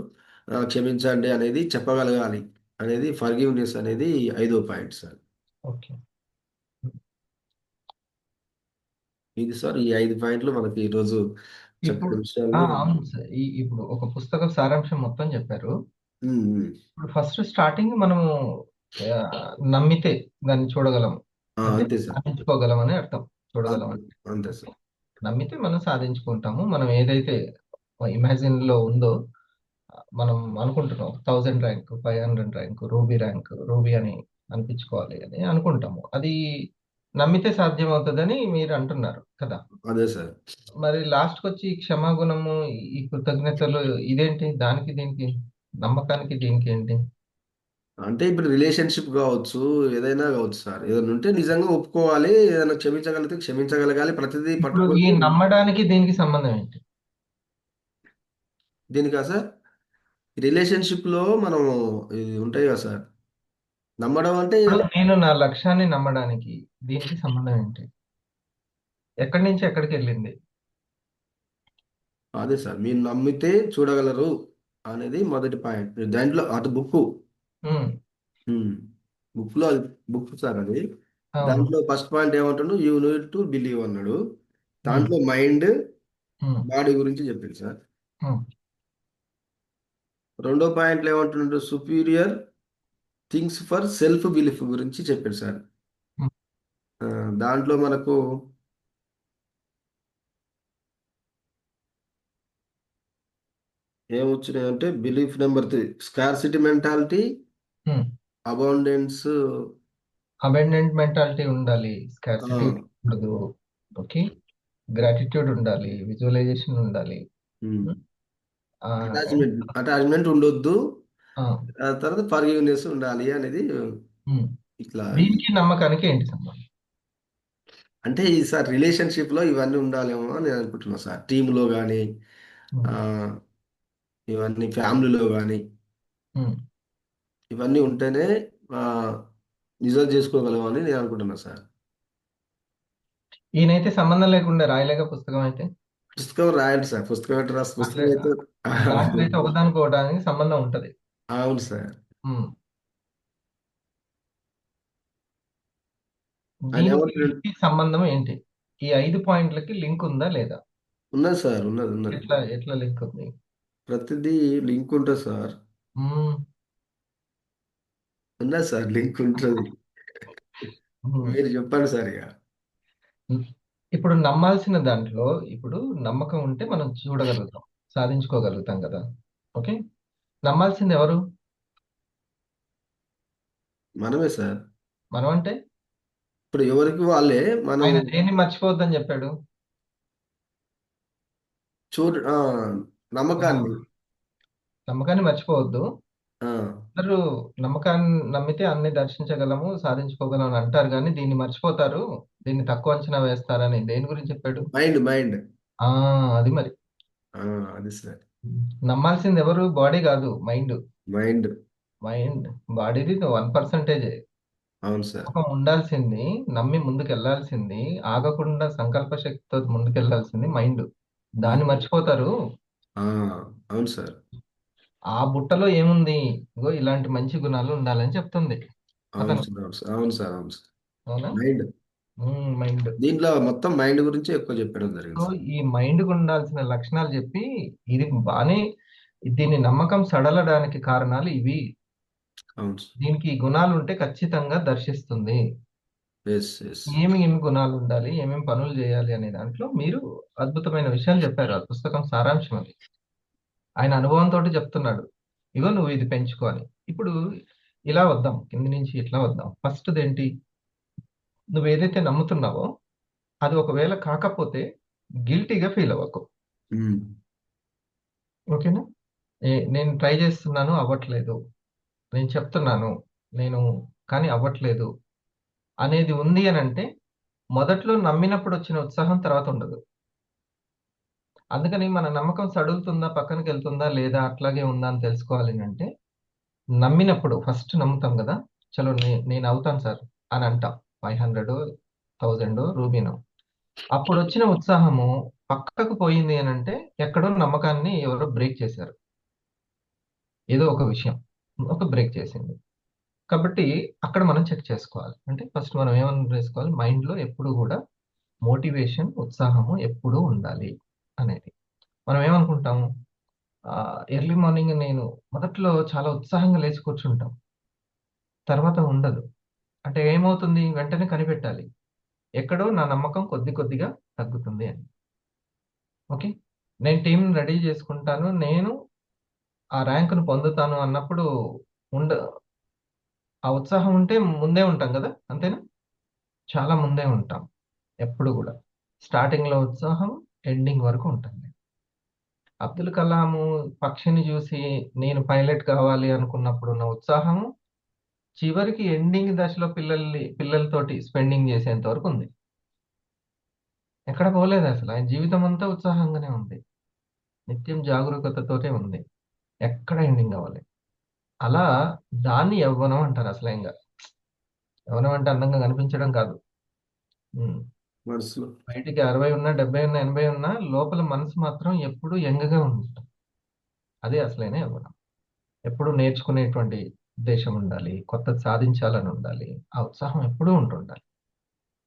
క్షమించండి అనేది చెప్పగలగాలి అనేది ఫర్గివ్నెస్ అనేది ఐదో పాయింట్ సార్. ఓకే. ఇది సార్ ఈ 5 పాయింట్లు మనకి ఈరోజు ఇప్పుడు చెప్పిన విషయాలు. అవును సార్. ఇప్పుడు ఒక పుస్తక సారాంశం మొత్తం చెప్పారు. ఉమ్, ఉమ్. ఇప్పుడు ఫస్ట్ స్టార్టింగ్ మనము ఆ, నమ్మితే దాన్ని చూడగలం. అంటే అంతే సార్. సాధించుకోగలం అని అర్థం. చూడగలం అంతే అంటే అంతే సార్. నమ్మితే మనం సాధించుకుంటాము. మనం ఏదైతే ఇమాజిన్ లో ఉందో మనం అనుకుంటున్నాం 1000 rank, 500 rank, ruby rank, ruby అని అనిపించుకోవాలి అని అనుకుంటాము. అది నమ్మితే సాధ్యం అవుతుందని మీరు అంటున్నారు కదా. అదే సార్. మరి లాస్ట్కి వచ్చి ఈ క్షమాగుణము, ఈ కృతజ్ఞతలు, ఇదేంటి దానికి దీనికి, నమ్మకానికి దీనికి ఏంటి? అంటే ఇప్పుడు రిలేషన్షిప్ కావచ్చు, ఏదైనా కావచ్చు సార్. ఏదైనా ఉంటే నిజంగా ఒప్పుకోవాలి. ఏదైనా క్షమించగలిగితే క్షమించగలగాలి. ప్రతిదీ ఇప్పుడు ఈ పట్టుకొని నమ్మడానికి దీనికి సంబంధం ఏంటి? దీనికా సార్? రిలేషన్షిప్‌లో మనం ఇది ఉంటాయి కదా సార్. నమ్మడం అంటే ఇప్పుడు నేను నా లక్ష్యాన్ని నమ్మడానికి దీనికి సంబంధం ఏంటి? ఎక్కడి నుంచి ఎక్కడికి వెళ్ళింది? అదే సార్. మీరు నమ్మితే చూడగలరు అనేది మొదటి పాయింట్. దాంట్లో అది బుక్కు. ఉమ్, హ్మ్. బుక్‌లో అది బుక్ సార్ అది. అవును. దాంట్లో ఫస్ట్ పాయింట్ ఏమంటుండు? యూ నీడ్ టు బిలీవ్ అన్నాడు. ఉమ్, దాంట్లో మైండ్, ఉమ్, బాడీ గురించి చెప్పింది సార్. ఉమ్, రెండో పాయింట్‌లో ఏమంటుండు? Superior things for self belief గురించి చెప్పాడు సార్. ఉమ్. దాంట్లో మనకు ఏమొచ్చినాయంటే belief number 3 scarcity mentality, um. Abundance. Abundant mentality ఉండాలి, స్కార్సిటీ ఆ, ఉండదు. ఓకే. గ్రాటిట్యూడ్ ఉండాలి, విజువలైజేషన్ ఉండాలి. ఉమ్. ఉమ్, ఆ, అటాచ్మెంట్ అటాచ్మెంట్ ఉండొద్దు. ఆ, ఆ తర్వాత ఫర్గివ్నెస్ ఉండాలి అనేది ఉమ్. ఇట్లా దీనికి నమ్మకానికి ఏంటి సంబంధం? అంటే ఈ సార్ రిలేషన్షిప్లో ఇవన్నీ ఉండాలేమో అని నేను అనుకుంటున్నా సార్. టీంలో కానీ ఉమ్, ఇవన్నీ ఫ్యామిలీలో కానీ ఉమ్. ఇవన్నీ ఉంటేనే ఆ, నిజం చేసుకోగలమని నేను అనుకుంటున్నా సార్. ఈయనైతే సంబంధం లేకుండా రాయలేక పుస్తకం అయితే. పుస్తకం రాయండి సార్. పుస్తకం ఎట్లా రాసి అట్లే పుస్తకం అయితే దాంట్లో అయితే ఒకదానికి ఒకదానికి సంబంధం ఉంటది. అవును సార్. ఉమ్. ఆయన దీనికి ఏమంటాడు? వీటికి సంబంధం ఏంటి? ఈ 5 పాయింట్లకి లింక్ ఉందా లేదా? ఉన్నది సార్, ఉన్నది ఉన్నది. ఎట్లా ఎట్లా లింక్ ఉంది? ప్రతిదీ లింక్ ఉంటుంది సార్. ఉమ్, ఉన్నది సార్, లింక్ ఉంటుంది. ఉమ్. మీరు చెప్పండి సార్ ఇక. ఇప్పుడు నమ్మాల్సిన దాంట్లో, ఇప్పుడు నమ్మకం ఉంటే మనం చూడగలుగుతాం, సాధించుకోగలుగుతాం కదా. ఓకే. నమ్మాల్సింది ఎవరు? మనమే సార్. మనం అంటే ఇప్పుడు ఎవరికి వాళ్ళే మనం ఆయన దేన్ని మర్చిపోవద్దని చెప్పాడు? చూడ ఆ, నమ్మకాన్ని. నమ్మకాన్ని మర్చిపోవద్దు. ఆ, అందరూ నమ్మకాన్ని నమ్మితే అన్ని దర్శించగలము, సాధించుకోగలం అని అంటారు, కానీ దీన్ని మర్చిపోతారు, దీన్ని తక్కువ అంచనా వేస్తారని దేని గురించి చెప్పాడు? Mind mind. ఆ, అది మరి. ఆ, అది సార్. నమ్మాల్సింది ఎవరు? బాడీ కాదు, మైండ్. మైండ్. మైండ్. బాడీది 1%. అవును సార్. నమ్మకం ఉండాల్సింది, నమ్మి ముందుకు వెళ్ళాల్సింది, ఆగకుండా సంకల్ప శక్తితో ముందుకెళ్లాల్సింది మైండ్. దాన్ని ఉమ్. మర్చిపోతారు. ఆ, అవును సార్. ఆ బుట్టలో ఏముంది? ఇగో ఇలాంటి మంచి గుణాలు ఉండాలని చెప్తుంది అవును అతను. సార్. అవును సార్. అవును సార్. అవును సార్. అవునా? మైండ్. మైండ్. దీంట్లో మొత్తం మైండ్ గురించి ఎక్కువ చెప్పడం సో జరిగింది సార్. ఈ మైండ్కు ఉండాల్సిన లక్షణాలు చెప్పి, ఇది బానే, దీన్ని నమ్మకం సడలడానికి కారణాలు ఇవి, అవును సార్. దీనికి ఈ గుణాలు ఉంటే ఖచ్చితంగా దర్శిస్తుంది. Yes yes. ఏమి గుణాలు ఉండాలి, ఏమేమి పనులు చేయాలి అనే దాంట్లో మీరు అద్భుతమైన విషయాలు చెప్పారు. ఆ పుస్తకం సారాంశం అది. ఆయన అనుభవంతో చెప్తున్నాడు, ఇగో నువ్వు ఇది పెంచుకో అని. ఇప్పుడు ఇలా వద్దాం, కింది నుంచి ఇట్లా వద్దాం. ఫస్ట్ ఏంటి? నువ్వు ఏదైతే నమ్ముతున్నావో అది ఒకవేళ కాకపోతే గిల్టీగా ఫీల్ అవ్వకు. ఉమ్. ఓకేనా? నేను ట్రై చేస్తున్నాను, అవ్వట్లేదు. నేను చెప్తున్నాను, నేను, కానీ అవ్వట్లేదు అనేది ఉంది అని అంటే, మొదట్లో నమ్మినప్పుడు వచ్చిన ఉత్సాహం తర్వాత ఉండదు. అందుకని మన నమ్మకం సడుగుతుందా, పక్కనకి వెళ్తుందా లేదా, అట్లాగే ఉందా అని తెలుసుకోవాలి అని అంటే, నమ్మినప్పుడు ఫస్ట్ నమ్ముతాం కదా. చలో నేను అవుతాను సార్ అని అంటాం. 500, 1000 రూబీనో. అప్పుడు వచ్చిన ఉత్సాహము పక్కకు పోయింది అని అంటే, ఎక్కడో నమ్మకాన్ని ఎవరో బ్రేక్ చేశారు. ఏదో ఒక విషయం ఒక బ్రేక్ చేసింది. కాబట్టి అక్కడ మనం చెక్ చేసుకోవాలి. అంటే ఫస్ట్ మనం ఏమని చేసుకోవాలి? మైండ్లో ఎప్పుడు కూడా మోటివేషన్, ఉత్సాహము ఎప్పుడూ ఉండాలి అనేది. మనం ఏమనుకుంటాము? ఎర్లీ మార్నింగ్ నేను మొదట్లో చాలా ఉత్సాహంగా లేచి కూర్చుంటాం, తర్వాత ఉండదు. అంటే ఏమవుతుంది? వెంటనే కనిపెట్టాలి, ఎక్కడో నా నమ్మకం కొద్ది కొద్దిగా తగ్గుతుంది అని. ఓకే. నేను టీం రెడీ చేసుకుంటాను, నేను ఆ ర్యాంకును పొందుతాను అన్నప్పుడు ఉండ ఆ ఉత్సాహం ఉంటే ముందే ఉంటాం కదా, అంతేనా? చాలా ముందే ఉంటాం ఎప్పుడు కూడా. స్టార్టింగ్ లో ఉత్సాహం, ఎండింగ్ వరకు ఉంటుంది. అబ్దుల్ కలాము పక్షిని చూసి నేను పైలట్ కావాలి అనుకున్నప్పుడు ఉన్న ఉత్సాహం చివరికి ఎండింగ్ దశలో పిల్లలతోటి స్పెండింగ్ చేసేంత వరకు ఉంది. ఎక్కడ పోలేదు అసలు. ఆయన జీవితం అంతా ఉత్సాహంగానే ఉంది, నిత్యం జాగరూకతతోటే ఉంది. ఎక్కడ ఎండింగ్ అవ్వాలి. అలా దాన్ని యవ్వనం అంటారు అసలు. యవ్వనం అంటే అందంగా కనిపించడం కాదు. ఉమ్. మనసులో. బయటికి 60 ఉన్నా, 70 ఉన్నా, 80 ఉన్నా, లోపల మనసు మాత్రం ఎప్పుడు యంగ్గా ఉంటుంది. అదే అసలైన యవ్వనం. ఎప్పుడు నేర్చుకునేటువంటి ఉద్దేశం ఉండాలి, కొత్తది సాధించాలని ఉండాలి, ఆ ఉత్సాహం ఎప్పుడూ ఉంటుండాలి.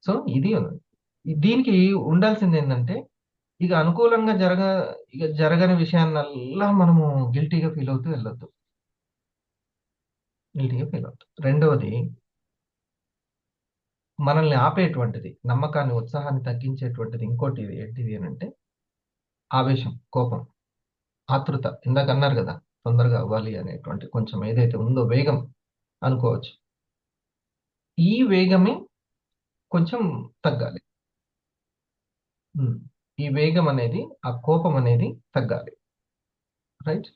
సో ఇది దీనికి ఉండాల్సింది ఏంటంటే, ఇక అనుకూలంగా ఇక జరగని విషయాన్నల్లా మనము గిల్టీగా ఫీల్ అవుతూ వెళ్ళొద్దు. గిల్టీగా ఫీల్ అవుతూ, రెండవది మనల్ని ఆపేటువంటిది, నమ్మకాన్ని, ఉత్సాహాన్ని తగ్గించేటువంటిది ఇంకోటి ఏంటిది అని అంటే ఆవేశం, కోపం, ఆతృత. ఇందాక అన్నారు కదా, తొందరగా అవ్వాలి అనేటువంటి కొంచెం ఏదైతే ఉందో వేగం అనుకోవచ్చు. ఈ వేగమే కొంచెం తగ్గాలి. ఉమ్. ఈ వేగం అనేది, ఆ కోపం అనేది తగ్గాలి. రైట్.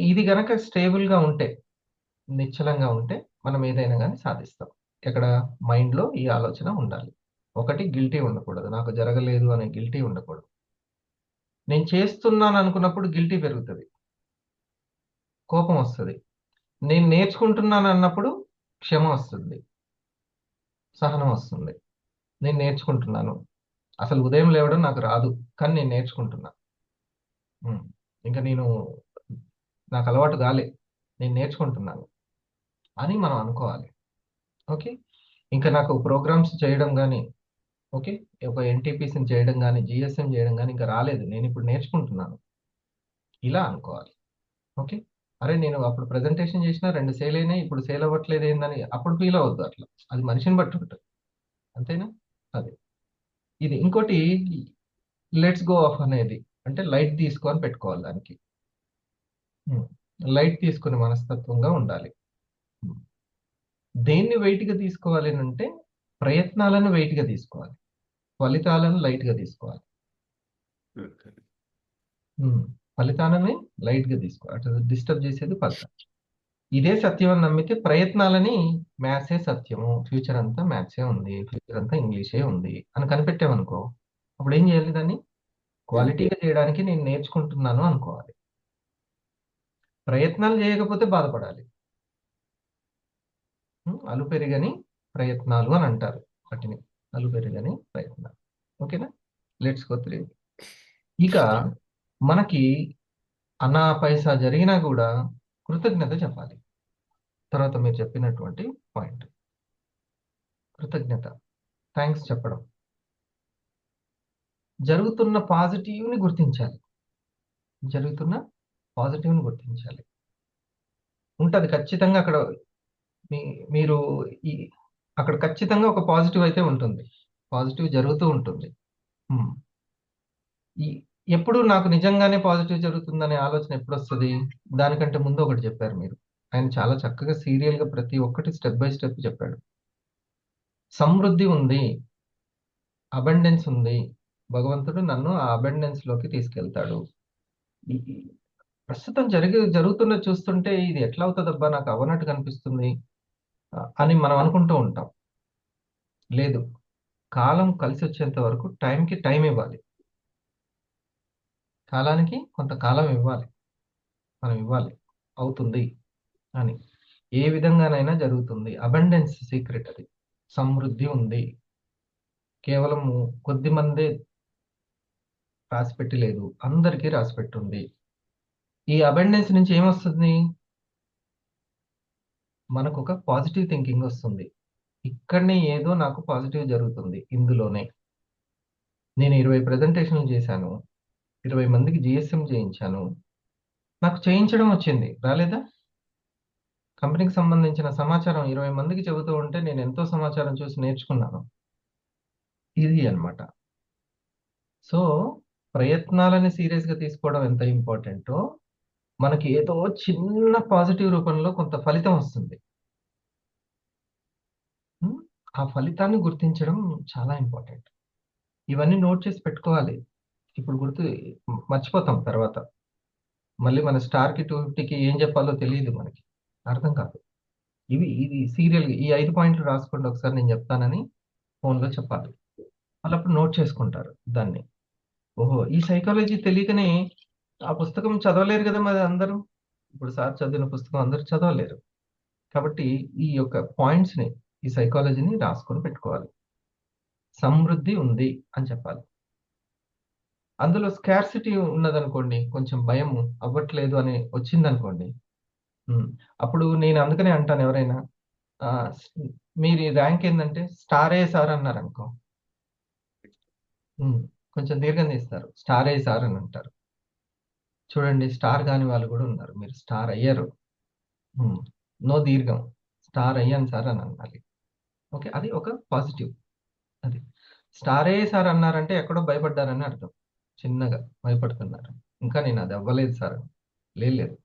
ఇది గనక స్టేబుల్ గా ఉంటే, నిశ్చలంగా ఉంటే మనం ఏదైనా కానీ సాధిస్తాం. ఎక్కడ? మైండ్లో ఈ ఆలోచన ఉండాలి. ఒకటి, గిల్టీ ఉండకూడదు, నాకు జరగలేదు అనే గిల్టీ ఉండకూడదు. నేను చేస్తున్నాను అనుకున్నప్పుడు గిల్టీ పెరుగుతుంది, కోపం వస్తుంది. నేను నేర్చుకుంటున్నాను అన్నప్పుడు క్షమ వస్తుంది, సహనం వస్తుంది. నేను నేర్చుకుంటున్నాను, అసలు ఉదయం లేవడం నాకు రాదు, కానీ నేను నేర్చుకుంటున్నా. ఉమ్. ఇంకా నాకు అలవాటు కాలే, నేను నేర్చుకుంటున్నాను అని మనం అనుకోవాలి. ఓకే. ఇంకా నాకు ప్రోగ్రామ్స్ చేయడం కానీ, ఓకే, ఒక ఎన్టీపీసీని చేయడం కానీ, జిఎస్ఎం చేయడం కానీ ఇంకా రాలేదు, నేను ఇప్పుడు నేర్చుకుంటున్నాను, ఇలా అనుకోవాలి. ఓకే. అరే నేను అప్పుడు ప్రజెంటేషన్ చేసిన 2 సేల్ అయినాయి, ఇప్పుడు సేల్ అవ్వట్లేదు ఏందని అప్పుడు ఫీల్ అవ్వద్దు అట్లా. అది మనిషిని బట్టి ఉంటుంది, అంతేనా? అది. ఇది ఇంకోటి, లెట్స్ గో ఆఫ్ అనేది అంటే లైట్ తీసుకొని పెట్టుకోవాలి దానికి. లైట్ తీసుకునే మనస్తత్వంగా ఉండాలి. ఉమ్. దేన్ని weight గా తీసుకోవాలి అని అంటే, ప్రయత్నాలను weight గా తీసుకోవాలి, ఫలితాలను లైట్ గా తీసుకోవాలి. ఓకే. ఉమ్. ఫలితాలని లైట్ గా తీసుకోవాలి, అటు డిస్టర్బ్ చేసేది ఫలితం. ఇదే సత్యం అని నమ్మితే ప్రయత్నాలని మ్యాథ్సే సత్యము, ఫ్యూచర్ అంతా మ్యాథ్సే ఉంది, ఫ్యూచర్ అంతా ఇంగ్లీషే ఉంది అని కనిపెట్టామనుకో, అప్పుడు ఏం చేయాలి? దాన్ని క్వాలిటీగా చేయడానికి నేను నేర్చుకుంటున్నాను అనుకోవాలి. ప్రయత్నాలు చేయకపోతే బాధపడాలి. అలుపెరుగని ప్రయత్నాలు అని అంటారు వాటిని, అలుపెరుగని ప్రయత్నాలు. ఓకేనా? Let's go three. ఇక మనకి అనా పైసా జరిగినా కూడా కృతజ్ఞత చెప్పాలి. తర్వాత మీరు చెప్పినటువంటి పాయింట్, కృతజ్ఞత, థ్యాంక్స్ చెప్పడం. జరుగుతున్న పాజిటివ్ని గుర్తించాలి, జరుగుతున్న పాజిటివ్ని గుర్తించాలి. ఉంటుంది ఖచ్చితంగా అక్కడ. మీ మీరు ఈ అక్కడ ఖచ్చితంగా ఒక పాజిటివ్ అయితే ఉంటుంది, పాజిటివ్ జరుగుతూ ఉంటుంది. ఉమ్. ఈ ఎప్పుడు నాకు నిజంగానే పాజిటివ్ జరుగుతుందనే ఆలోచన ఎప్పుడు వస్తుంది? దానికంటే ముందు ఒకటి చెప్పారు మీరు. ఆయన చాలా చక్కగా సీరియల్ గా ప్రతి ఒక్కటి స్టెప్ బై స్టెప్ చెప్పాడు. సమృద్ధి ఉంది, అబండెన్స్ ఉంది, భగవంతుడు నన్ను ఆ అబండెన్స్ లోకి తీసుకెళ్తాడు. ఈ ప్రస్తుతం జరుగుతున్నది చూస్తుంటే ఇది ఎట్లా అవుతుందబ్బా, నాకు అవ్వనట్టు కనిపిస్తుంది అని మనం అనుకుంటూ ఉంటాం. లేదు, కాలం కలిసి వచ్చేంత వరకు టైంకి టైం ఇవ్వాలి, కాలానికి కొంత కాలం ఇవ్వాలి, మనం ఇవ్వాలి, అవుతుంది అని. ఏ విధంగానైనా జరుగుతుంది. అబండెన్స్ సీక్రెట్ అది. సమృద్ధి ఉంది, కేవలం కొద్ది మందే రాసిపెట్టి లేదు, అందరికీ రాసిపెట్టి ఉంది. ఈ అబండెన్స్ నుంచి ఏమొస్తుంది? మనకు ఒక పాజిటివ్ థింకింగ్ వస్తుంది. ఇక్కడనే ఏదో నాకు పాజిటివ్ జరుగుతుంది ఇందులోనే. నేను 20 ప్రజెంటేషన్లు చేశాను, 20 మందికి జిఎస్ఎం చేయించాను, నాకు చేయించడం వచ్చింది, రాలేదా? కంపెనీకి సంబంధించిన సమాచారం 20 మందికి చెబుతూ ఉంటే నేను ఎంతో సమాచారం చూసి నేర్చుకున్నాను. ఇది అన్నమాట. సో ప్రయత్నాలని సీరియస్ గా తీసుకోవడం ఎంత ఇంపార్టెంటో, మనకి ఏదో చిన్న పాజిటివ్ రూపంలో కొంత ఫలితం వస్తుంది. ఉమ్, ఆ ఫలితాన్ని గుర్తించడం చాలా ఇంపార్టెంట్. ఇవన్నీ నోట్ చేసి పెట్టుకోవాలి. ఇప్పుడు మర్చిపోతాం తర్వాత. మళ్ళీ మన స్టార్కి 250కి ఏం చెప్పాలో తెలియదు మనకి, అర్థం కాదు. ఇది సీరియల్ ఈ 5 పాయింట్లు రాసుకోండి ఒకసారి నేను చెప్తానని ఫోన్లో చెప్పాలి. వాళ్ళు అప్పుడు నోట్ చేసుకుంటారు దాన్ని. ఓహో, ఈ సైకాలజీ తెలియకనే ఆ పుస్తకం చదవలేరు కదా మరి అందరూ. ఇప్పుడు సార్ చదివిన పుస్తకం అందరూ చదవలేరు. కాబట్టి ఈ యొక్క పాయింట్స్ ని, ఈ సైకాలజీని రాసుకొని పెట్టుకోవాలి. సమృద్ధి ఉంది అని చెప్పాలి. అందులో స్కార్సిటీ ఉన్నదనుకోండి, కొంచెం భయం అవ్వట్లేదు అని వచ్చిందనుకోండి. ఉమ్, అప్పుడు నేను అందుకనే అంటాను ఎవరైనా, ఆ, స్- మీరు ర్యాంక్ ఏంటంటే స్టార్ ఏ సార్ అన్నారు అనుకో. ఉమ్, కొంచెం దీర్ఘం తీస్తారు, స్టార్ ఏ సార్ అని అంటారు. చూడండి, స్టార్ కాని వాళ్ళు కూడా ఉన్నారు, మీరు స్టార్ అయ్యారు. ఉమ్, నో దీర్ఘం, స్టార్ అయ్యాను సార్ అని అనాలి. ఓకే, అది ఒక పాజిటివ్. అది స్టారే సార్ అన్నారంటే ఎక్కడో భయపడ్డారని అర్థం. చిన్నగా భయపడుతున్నారు, ఇంకా నేను అది అవ్వలేదు సార్ అని. లేదు.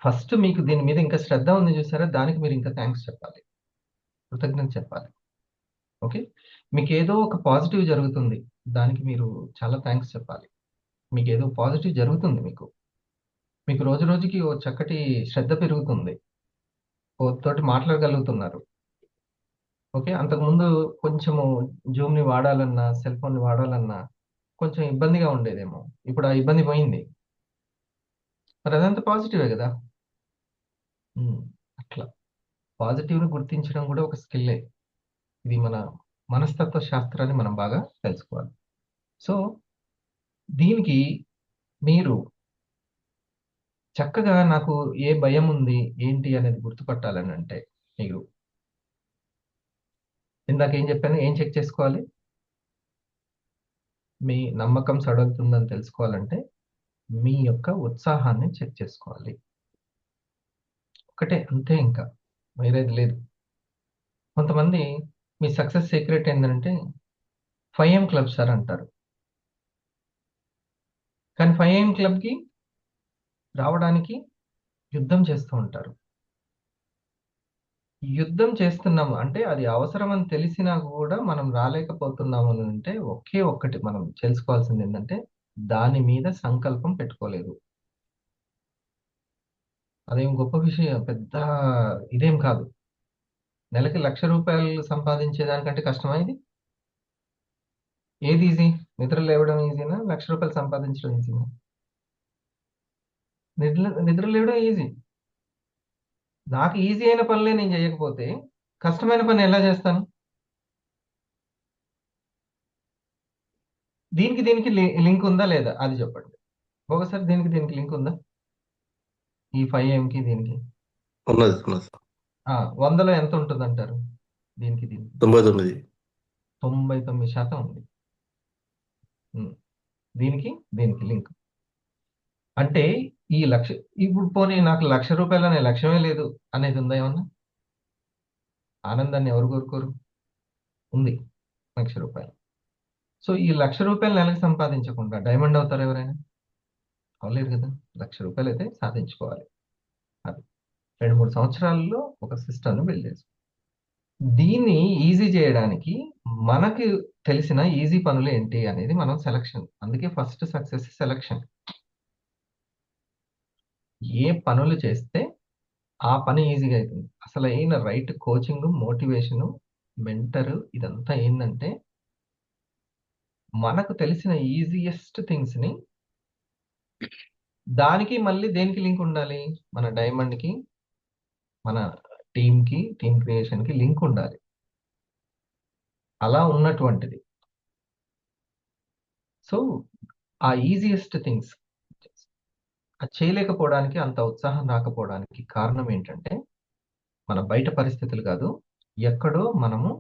ఫస్ట్ మీకు దీని మీద ఇంకా శ్రద్ధ ఉంది చూసారా, దానికి మీరు ఇంకా థ్యాంక్స్ చెప్పాలి, కృతజ్ఞత చెప్పాలి. ఓకే, మీకు ఏదో ఒక పాజిటివ్ జరుగుతుంది, దానికి మీరు చాలా థ్యాంక్స్ చెప్పాలి. మీకు ఏదో పాజిటివ్ జరుగుతుంది, మీకు మీకు రోజు రోజుకి ఓ చక్కటి శ్రద్ధ పెరుగుతుంది, తోటి మాట్లాడగలుగుతున్నారు. ఓకే, అంతకుముందు కొంచెము జూమ్ని వాడాలన్నా, సెల్ ఫోన్ని వాడాలన్నా కొంచెం ఇబ్బందిగా ఉండేదేమో. ఇప్పుడు ఆ ఇబ్బంది పోయింది. మరి అదంతా పాజిటివే కదా. ఉమ్, అట్లా పాజిటివ్ని గుర్తించడం కూడా ఒక స్కిల్లే. ఇది మన మనస్తత్వ శాస్త్రాన్ని మనం బాగా తెలుసుకోవాలి. సో దీనికి మీరు చక్కగా, నాకు ఏ భయం ఉంది ఏంటి అనేది గుర్తుపట్టాలని అంటే, మీరు ఇందాక ఏం చెప్పాను, ఏం చెక్ చేసుకోవాలి? మీ నమ్మకం సడలుతుందని తెలుసుకోవాలంటే మీ యొక్క ఉత్సాహాన్ని చెక్ చేసుకోవాలి. ఒకటే, అంతే, ఇంకా వేరేది లేదు. కొంతమంది మీ సక్సెస్ సీక్రెట్ ఏంటంటే 5 AM క్లబ్ సార్ అంటారు. కానీ 5 AM క్లబ్కి రావడానికి యుద్ధం చేస్తూ ఉంటారు. యుద్ధం చేస్తున్నాము అంటే అది అవసరం అని తెలిసినా కూడా మనం రాలేకపోతున్నాము అని అంటే, ఒకే ఒక్కటి మనం తెలుసుకోవాల్సింది ఏంటంటే, దాని మీద సంకల్పం పెట్టుకోలేదు. అదేం గొప్ప విషయం, పెద్ద ఇదేం కాదు. నెలకి ₹1,00,000 సంపాదించేదానికంటే కష్టమా ఇది? ఏది ఈజీ? నిద్ర లేవడం ఈజీనా, ₹1,00,000 సంపాదించడం ఈజీనా? నిద్ర లేవడం ఈజీ. నాకు ఈజీ అయిన పనులే నేను చేయకపోతే కష్టమైన పని ఎలా చేస్తాను? దీనికి దీనికి లింక్ ఉందా లేదా అది చెప్పండి. ఒకసారి దీనికి దీనికి లింక్ ఉందా? ఈ 5 AM కి దీనికి ఉన్నది ఉన్నది సార్. 100లో ఎంత ఉంటుంది అంటారు? దీనికి దీనికి 99. 99% ఉంది. ఉమ్, దీనికి దీనికి లింక్ అంటే ఈ లక్ష, ఇప్పుడు పోనీ నాకు ₹1,00,000 అనే లక్ష్యమే లేదు అనేది ఉందా ఏమన్నా? ఆనందాన్ని ఎవరు కోరుకోరు? ఉంది, ₹1,00,000. సో ఈ ₹1,00,000 నెలకు సంపాదించకుండా డైమండ్ అవుతారు ఎవరైనా? అవ్వలేరు కదా. ₹1,00,000 అయితే సాధించుకోవాలి. అది 2-3 సంవత్సరాల్లో ఒక సిస్టమ్‌ని బిల్డ్ చేసుకోవాలి. దీన్ని ఈజీ చేయడానికి మనకి తెలిసిన ఈజీ పనులు ఏంటి అనేది మనం సెలక్షన్. అందుకే ఫస్ట్ సక్సెస్ సెలక్షన్. ఏ పనులు చేస్తే ఆ పని ఈజీగా అవుతుంది. అసలైన రైట్ కోచింగ్, మోటివేషన్, మెంటర్ ఇదంతా ఏంటంటే, మనకు తెలిసిన ఈజియెస్ట్ థింగ్స్ ని, దానికి మళ్ళీ దేనికి లింక్ ఉండాలి? మన డైమండ్ కి, మన టీమ్ క్రియేషన్ కి లింక్ ఉండాలి. అలా ఉన్నటువంటిది. సో ఆ ఈజియెస్ట్ థింగ్స్ అది చేయలేకపోవడానికి, అంత ఉత్సాహం రాకపోవడానికి కారణం ఏంటంటే, మన బయట పరిస్థితులు కాదు, ఎక్కడో మనము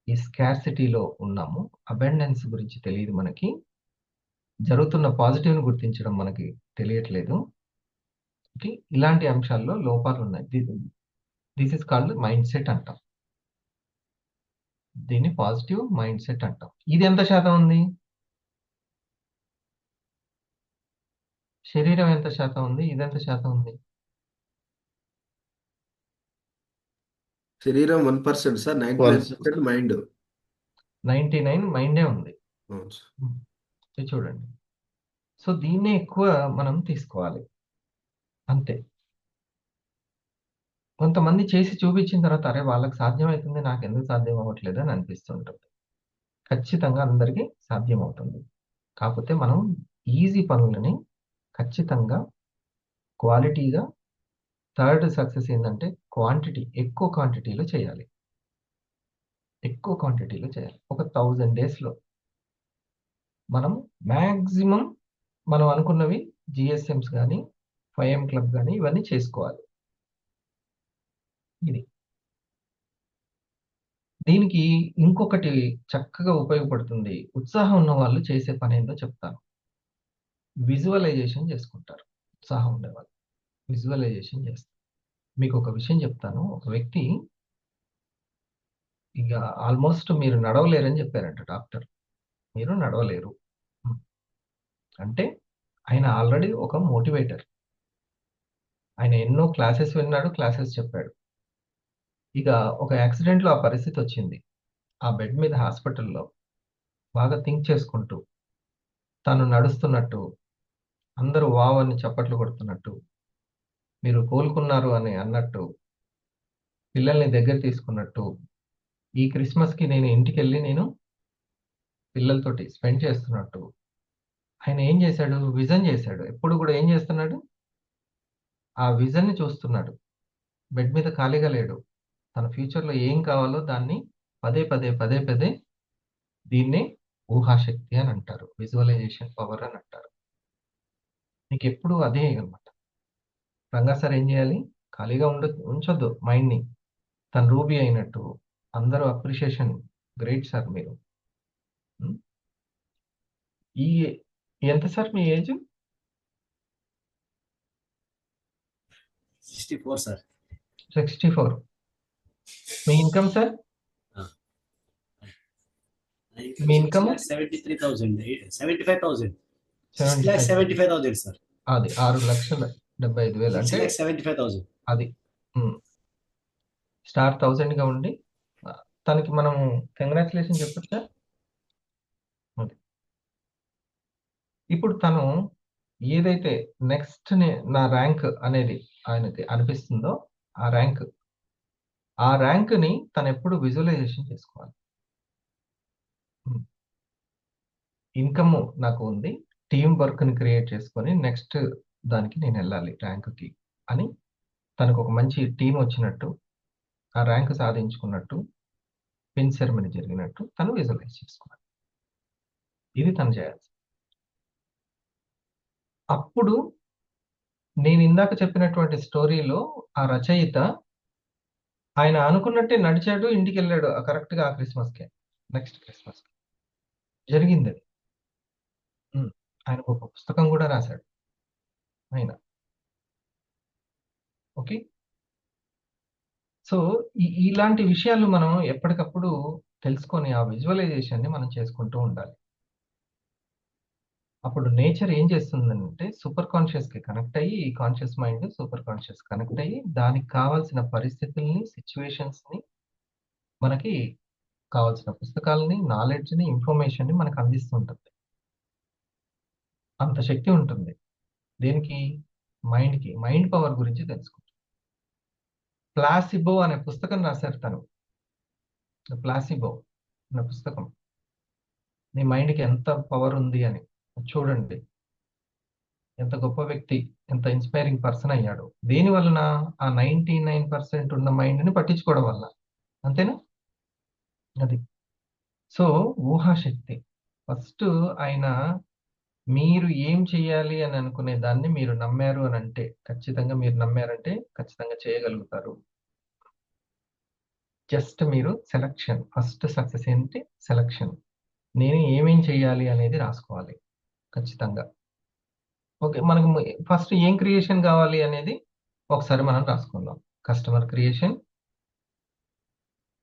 ఈ స్కార్సిటీలో ఉన్నాము. అబెండెన్స్ గురించి తెలియదు మనకి, జరుగుతున్న పాజిటివ్ని గుర్తించడం మనకి తెలియట్లేదు. ఓకే, ఇలాంటి అంశాల్లో లోపాలు ఉన్నాయి. This is called mind set అంటాం. దీన్ని పాజిటివ్ మైండ్ సెట్ అంటాం. ఇది ఎంత శాతం ఉంది? శరీరం ఎంత శాతం ఉంది, ఇదెంత శాతం ఉంది? శరీరం 1% సార్, 12. 99% మైండ్. 99 మైండే ఉంది. అవును సార్. ఇది చూడండి. సో దీన్నే ఎక్కువ మనం తీసుకోవాలి అంతే. కొంతమంది చేసి చూపించిన తర్వాత అరే వాళ్ళకి సాధ్యమవుతుంది నాకెందుకు సాధ్యం అవ్వట్లేదు అని అనిపిస్తుంటుంది. ఖచ్చితంగా అందరికీ సాధ్యమవుతుంది. కాకపోతే మనం ఈజీ పనులని ఖచ్చితంగా క్వాలిటీగా, థర్డ్ సక్సెస్ ఏంటంటే క్వాంటిటీ, ఎక్కువ క్వాంటిటీలో చేయాలి. ఎక్కువ క్వాంటిటీలో చేయాలి. ఒక 1000 డేస్‌లో మనం మాక్సిమం మనం అనుకున్నవి జీఎస్ఎమ్స్ గానీ, 5M క్లబ్ గానీ ఇవన్నీ చేసుకోవాలి. ఇది. దీనికి ఇంకొకటి చక్కగా ఉపయోగపడుతుంది. ఉత్సాహం ఉన్న వాళ్ళు చేసే పనేంటో చెప్తాను. విజువలైజేషన్ చేసుకుంటారు. ఉత్సాహం ఉండేవాళ్ళు. విజువలైజేషన్ చేస్తారు. మీకొక విషయం చెప్తాను. ఒక వ్యక్తి ఇక ఆల్మోస్ట్ మీరు నడవలేరని చెప్పారంట డాక్టర్. మీరు నడవలేరు. హ్మ్. అంటే ఆయన ఆల్రెడీ ఒక మోటివేటర్. ఆయన ఎన్నో క్లాసెస్ విన్నాడు. క్లాసెస్ చెప్పాడు. ఇక ఒక యాక్సిడెంట్‌లో ఆ పరిస్థితొచ్చింది. ఆ బెడ్ మీద హాస్పిటల్‌లో బాగా థింక్ చేసుకుంటూ, తను నడుస్తున్నట్టు, అందరూ వావ్! అని చప్పట్లు కొడుతున్నట్టు, మీరు కోలుకున్నారు అని అన్నట్టు, పిల్లల్ని దగ్గర తీసుకున్నట్టు, ఈ క్రిస్మస్‌కి నేను ఇంటికెళ్ళి నేను పిల్లలతోటి స్పెండ్ చేస్తున్నట్టు, ఆయన ఏం చేశాడు? విజన్ చేశాడు. ఎప్పుడు కూడా ఏం చేస్తున్నాడు? ఆ విజన్‌ని చూస్తున్నాడు. బెడ్ మీద ఖాళీగా లేడు. తన ఫ్యూచర్‌లో ఏం కావాలో దాన్ని పదే, పదే, పదే, పదే దీన్నే ఊహాశక్తి అని అంటారు. విజువలైజేషన్ పవర్ అని అంటారు. నీకెప్పుడు అదే అన్నమాట. రంగా సార్ ఏం చేయాలి? ఖాళీగా ఉంచొద్దు మైండ్‌ని. తను రూబీ అయినట్టు అందరూ అప్రిషియేషన్ గ్రేట్ సార్ మీరు. హ్మ్. ఈ ఎంత సార్ మీ ఏజ్? 64 సార్. 64. మీ ఇన్‌కమ్ సార్? మీ ఇన్‌కమ్? 6,73,000. 75,000. 75,000. 6,75,000 సార్. అది 6,75,000 అంటే 6,75,000. అది. హ్మ్. స్టార్ 1000గా ఉండి తనకి మనం కంగ్రాచ్యులేషన్ చెప్పొచ్చా? అది. ఇప్పుడు తను ఏదైతే నెక్స్ట్ నా ర్యాంక్ అనేది ఆయనకి అనిపిస్తుందో ఆ ర్యాంక్‌ని తనెప్పుడు విజువలైజేషన్ చేసుకోవాలి. హ్మ్. ఇన్‌కమ్ నాకు ఉంది. టీమ్ వర్క్‌ని క్రియేట్ చేసుకొని నెక్స్ట్ దానికి నేనెళ్ళాలి ర్యాంక్‌కి అని తనకొక మంచి టీమ్ వచ్చినట్టు, ఆ ర్యాంక్ సాధించుకున్నట్టు, పిన్ సెరమనీ జరిగినట్టు తను విజువలైజ్ చేసుకోవాలి. ఇది తను చేయాల్సింది. అప్పుడు నేనిందాక చెప్పినటువంటి స్టోరీలో ఆ రచయిత ఆయన అనుకున్నట్టే నడిచాడు, ఇంటికెళ్ళాడు. కరెక్ట్‌గా ఆ క్రిస్మస్‌కే. నెక్స్ట్ క్రిస్మస్‌కి. జరిగిందది. హ్మ్. ఆయనకొక పుస్తకం గూడా రాసాడు ఆయన. ఓకే. సో, ఇలాంటి విషయాలు మనం ఎప్పటికప్పుడు తెలుసుకొని ఆ విజువలైజేషన్‌ని మనం చేసుకుంటూ ఉండాలి. అప్పుడు నేచర్ ఏం చేస్తుందంటే సూపర్ కాన్షియస్‌కి కనెక్ట్ అయ్యి, ఈ conscious mind super conscious connect అయ్యి, దానికి కావాల్సిన పరిస్థితుల్ని, సిట్యుయేషన్స్‌ని మనకి కావాల్సిన పుస్తకాలని, నాలెడ్జ్‌ని, ఇన్ఫర్మేషన్‌ని మనకు అందిస్తూ ఉంటుంది. అంత శక్తి ఉంటుంది. దేనికి? మైండ్‌కి. మైండ్ పవర్ గురించి తెలుసుకుంటాం. ప్లాసిబో అనే పుస్తకం రాసారు తను. ప్లాసిబో అనే పుస్తకం. నీ మైండ్‌కి ఎంత పవర్ ఉంది అని. చూడండి. ఎంత గొప్ప వ్యక్తి, ఎంత ఇన్‌స్పైరింగ్ పర్సన్ అయ్యాడు. దేని వలన? ఆ 99% ఉన్న మైండ్‌ని పట్టించుకోవడం వల్ల. అంతేనా? అది. సో, ఊహాశక్తి. ఫస్టు ఆయన మీరు ఏం చేయాలి అని అనుకునే దాన్ని మీరు నమ్మారు అనంటే, ఖచ్చితంగా మీరు నమ్మారంటే ఖచ్చితంగా చేయగలుగుతారు. జస్ట్ మీరు సెలక్షన్. ఫస్ట్ సక్సెస్ ఏంటి? సెలక్షన్. నేను ఏమేం చేయాలి అనేది రాసుకోవాలి ఖచ్చితంగా. ఓకే. మనకు ఫస్ట్ ఏం క్రియేషన్ కావాలి అనేది ఒకసారి మనం రాసుకుందాం. Customer creation,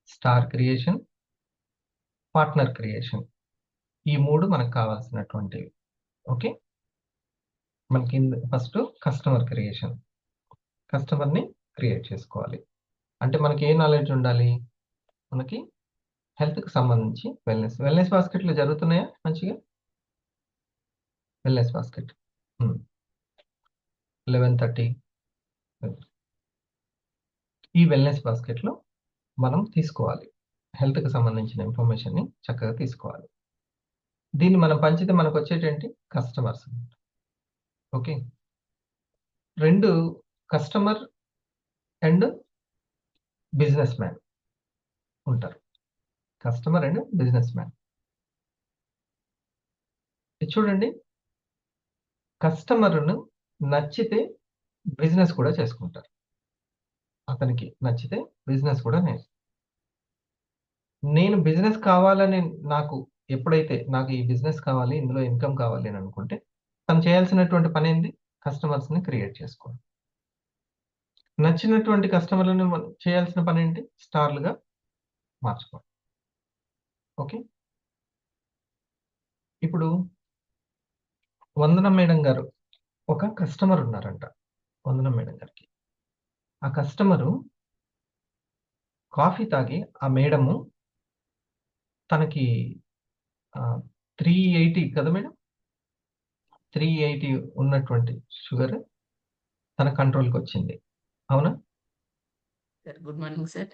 star creation, partner creation. ఈ 3 మనకు కావాల్సినటువంటివి. ఓకే. మనకి ఫస్ట్ కస్టమర్ క్రియేషన్, కస్టమర్ని క్రియేట్ చేసుకోవాలి. అంటే మనకి ఏ నాలెడ్జ్ ఉండాలి? మనకి హెల్త్కి సంబంధించి వెల్నెస్ బాస్కెట్లు జరుగుతున్నాయా మంచిగా? వెల్నెస్ బాస్కెట్ 11:30 ఈ వెల్నెస్ బాస్కెట్లో మనం తీసుకోవాలి, హెల్త్కి సంబంధించిన ఇన్ఫర్మేషన్ని చక్కగా తీసుకోవాలి. దీన్ని మనం పంచితే మనకు వచ్చేటేంటి? Customers. Okay, 2 customer and businessman ఉంటారు. Customer and businessman. ఇది చూడండి, కస్టమర్ను నచ్చితే బిజినెస్ కూడా చేసుకుంటారు. అతనికి నచ్చితే బిజినెస్ కూడా నేను బిజినెస్ కావాలని ఎప్పుడైతే నాకు ఈ బిజినెస్ కావాలి, ఇందులో ఇన్కమ్ కావాలి అని అనుకుంటే తను చేయాల్సినటువంటి పని ఏంటి? కస్టమర్స్ని క్రియేట్ చేసుకోవడం. నచ్చినటువంటి కస్టమర్లను చేయాల్సిన పని ఏంటి? స్టార్లుగా మార్చుకోవడం. ఓకే, ఇప్పుడు వందనం మేడం గారు ఒక కస్టమర్ ఉన్నారంట. వందనం మేడం గారికి ఆ కస్టమరు కాఫీ తాగి ఆ మేడము తనకి 380 కదా మేడం, 380 ఉన్నటువంటి షుగర్ తన కంట్రోల్కి వచ్చింది. అవునా? Sir good morning sir.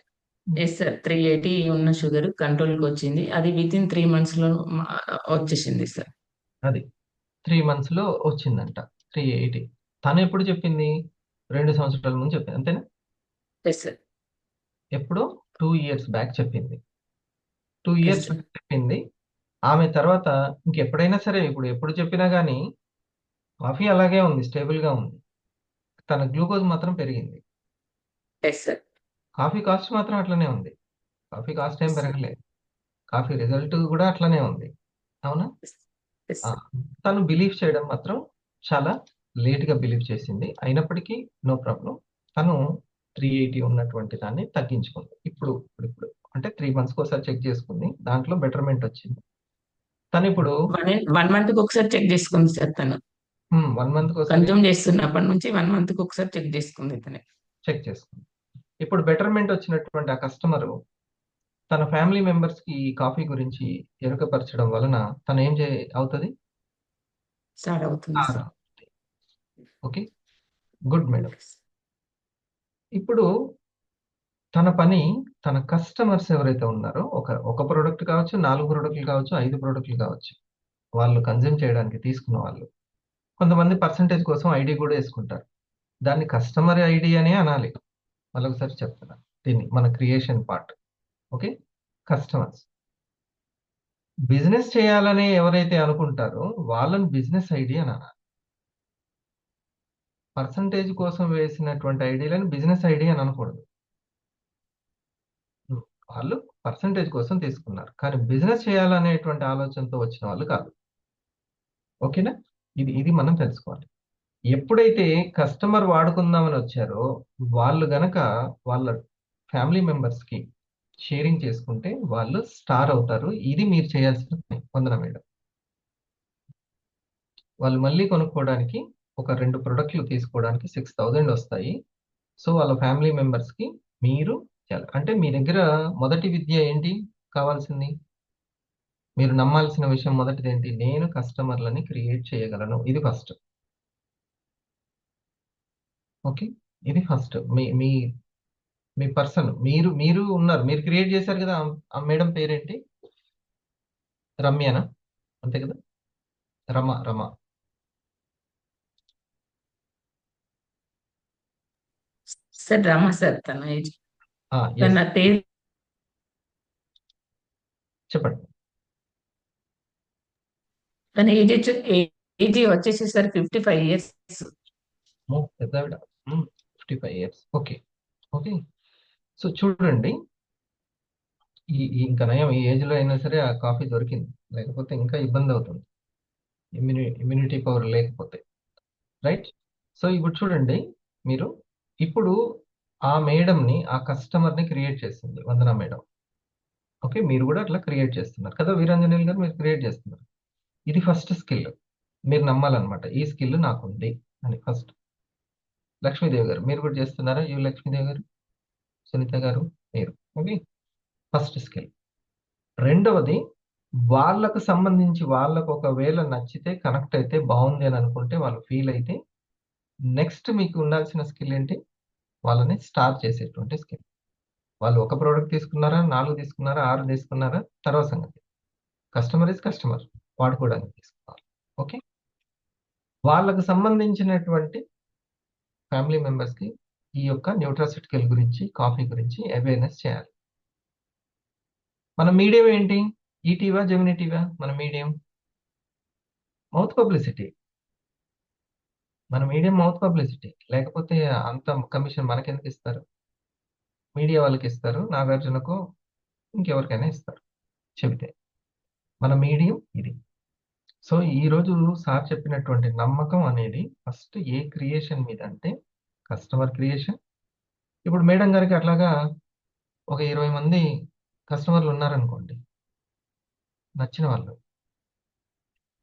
Yes sir, 380 ఉన్న షుగర్ కంట్రోల్కి వచ్చింది. అది విత్ ఇన్ 3 months లో వచ్చేసింది సార్. అది 3 months లో వచ్చిందంట 380. తను ఎప్పుడు చెప్పింది? 2 సంవత్సరాల ముందు చెప్పింది, అంతేనా? Yes sir. ఎప్పుడో 2 years బ్యాక్ చెప్పింది. 2 Yes, years sir. చెప్పింది. ఆమె తర్వాత ఇంకెప్పుడైనా సరే, ఇప్పుడు ఎప్పుడు చెప్పినా కానీ కాఫీ అలాగే ఉంది, స్టేబుల్గా ఉంది. తన గ్లూకోజ్ మాత్రం పెరిగింది. Yes sir. కాఫీ కాస్ట్ మాత్రం అట్లనే ఉంది. కాఫీ కాస్ట్ ఏం Yes, sir. పెరగలేదు. కాఫీ రిజల్ట్ కూడా అట్లనే ఉంది. అవునా? ఎస్ ఆ, సార్. తను బిలీవ్ చేయడం మాత్రం చాలా లేట్గా బిలీవ్ చేసింది. అయినప్పటికీ నో ప్రాబ్లం, తను 380 ఉన్నటువంటి దాన్ని తగ్గించుకుంది. ఇప్పుడు అంటే 3 months ఒకసారి చెక్ చేసుకుంది, దాంట్లో బెటర్మెంట్ వచ్చింది. తను ఇప్పుడు 1 month కి ఒకసారి చెక్ చేసుకుంది సార్. తను 1 month ఒకసారి కన్జ్యూమ్ చేస్తున్నప్పటి నుంచి 1 month కి ఒకసారి చెక్ చేసుకుంది తనే. చెక్ చేసుకుంది. ఇప్పుడు బెటర్మెంట్ వచ్చినటువంటి ఆ కస్టమరు తన ఫ్యామిలీ మెంబర్స్ కి ఈ కాఫీ గురించి ఎరుకపరచడం వలన తను ఏం అవుతుంది? స్టార్ట్ అవుతుంది సార్. Okay, good madam. ఇప్పుడు తన పని, తన కస్టమర్స్ ఎవరైతే ఉన్నారో ఒక ప్రోడక్ట్ కావచ్చు, 4 ప్రోడక్ట్లు కావచ్చు, 5 ప్రోడక్ట్లు కావచ్చు, వాళ్ళు కన్జ్యూమ్ చేయడానికి తీసుకున్న వాళ్ళు కొంతమంది పర్సంటేజ్ కోసం ఐడి కూడా వేసుకుంటారు. దాన్ని కస్టమర్ ఐడి అనే అనాలి. మళ్ళొకసారి చెప్తున్నా, దీన్ని మన creation part. Okay, customers business చేయాలని ఎవరైతే అనుకుంటారో వాళ్ళని బిజినెస్ ఐడి అని అనాలి. పర్సంటేజ్ కోసం వేసినటువంటి ఐడీలను బిజినెస్ ఐడి అని అనకూడదు. వాళ్ళు పర్సంటేజ్ కోసం తీసుకున్నారు, కానీ బిజినెస్ చేయాలనేటువంటి ఆలోచనతో వచ్చిన వాళ్ళు కాదు. ఓకేనా? ఇది మనం తెలుసుకోవాలి. ఎప్పుడైతే కస్టమర్ వాడుకుందామని వచ్చారో వాళ్ళు గనక వాళ్ళ ఫ్యామిలీ మెంబర్స్కి షేరింగ్ చేసుకుంటే వాళ్ళు స్టార్ అవుతారు. ఇది మీరు చేయాల్సిన పని. వందన మేడం, వాళ్ళు మళ్ళీ కొనుక్కోవడానికి ఒక 2 ప్రొడక్ట్లు తీసుకోవడానికి 6,000 వస్తాయి. సో వాళ్ళ ఫ్యామిలీ మెంబర్స్కి మీరు అంటే మీ దగ్గర మొదటి విద్య ఏంటి కావాల్సింది? మీరు నమ్మాల్సిన విషయం మొదటిది ఏంటి? నేను కస్టమర్లని క్రియేట్ చేయగలను. ఇది ఫస్ట్. ఓకే, ఇది ఫస్ట్. మీ పర్సన్ మీరు ఉన్నారు, మీరు క్రియేట్ చేశారు కదా. ఆ మేడం పేరేంటి? రమ్యనా? అంతే కదా? రమ. సార్ రమ సార్ తన ఏజ్. yes. తన పేరు చెప్పండి. తన ఏజ్ వచ్చేసి సార్ 55 years. పెద్ద 55 years. ఓకే. సో చూడండి, ఇంకా నయం ఈ ఏజ్ లో అయినా సరే ఆ కాఫీ దొరికింది, లేకపోతే ఇంకా ఇబ్బంది అవుతుంది ఇమ్యూనిటీ పవర్ లేకపోతే. రైట్? సో ఇప్పుడు చూడండి, మీరు ఇప్పుడు ఆ మేడంని, ఆ కస్టమర్ని క్రియేట్ చేస్తుంది వందన మేడం. ఓకే, మీరు కూడా అట్లా క్రియేట్ చేస్తున్నారు కదా వీరాంజనేయులు గారు, మీరు క్రియేట్ చేస్తున్నారు. ఇది ఫస్ట్ స్కిల్. మీరు నమ్మాలన్నమాట ఈ స్కిల్ నాకుంది అని. ఫస్ట్ లక్ష్మీదేవి గారు మీరు కూడా చేస్తున్నారా? లక్ష్మీదేవి గారు, సునీత గారు, మీరు. Okay, first skill. రెండవది, వాళ్ళకు సంబంధించి వాళ్ళకు ఒకవేళ నచ్చితే కనెక్ట్ అయితే బాగుంది అని అనుకుంటే వాళ్ళు ఫీల్ అయితే నెక్స్ట్ మీకు ఉండాల్సిన స్కిల్ ఏంటి? వాళ్ళని స్టార్ చేసేటువంటి స్కిల్. వాళ్ళు ఒక ప్రోడక్ట్ తీసుకున్నారా, 4 తీసుకున్నారా, 6 తీసుకున్నారా, తర్వాత సంగతి. కస్టమర్ ఇస్ కస్టమర్, వాడుకోవడానికి తీసుకోవాలి. ఓకే, వాళ్ళకు సంబంధించినటువంటి ఫ్యామిలీ మెంబర్స్కి ఈ యొక్క న్యూట్రాసిటికల్ గురించి, కాఫీ గురించి అవేర్నెస్ చేయాలి. మన మీడియం ఏంటి? ఈటీవా, జెమినీ టీవా? మన మీడియం మౌత్ పబ్లిసిటీ. మన మీడియం మౌత్ పబ్లిసిటీ. లేకపోతే అంత కమిషన్ మనకెందుకు ఇస్తారు? మీడియా వాళ్ళకి ఇస్తారు, నాగార్జునకు ఇంకెవరికైనా ఇస్తారు చెబితే. మన మీడియం ఇది. సో ఈరోజు సార్ చెప్పినటువంటి నమ్మకం అనేది ఫస్ట్ ఏ క్రియేషన్ మీద అంటే కస్టమర్ క్రియేషన్. ఇప్పుడు మేడం గారికి అట్లాగా ఒక 20 మంది కస్టమర్లు ఉన్నారనుకోండి, నచ్చిన వాళ్ళు.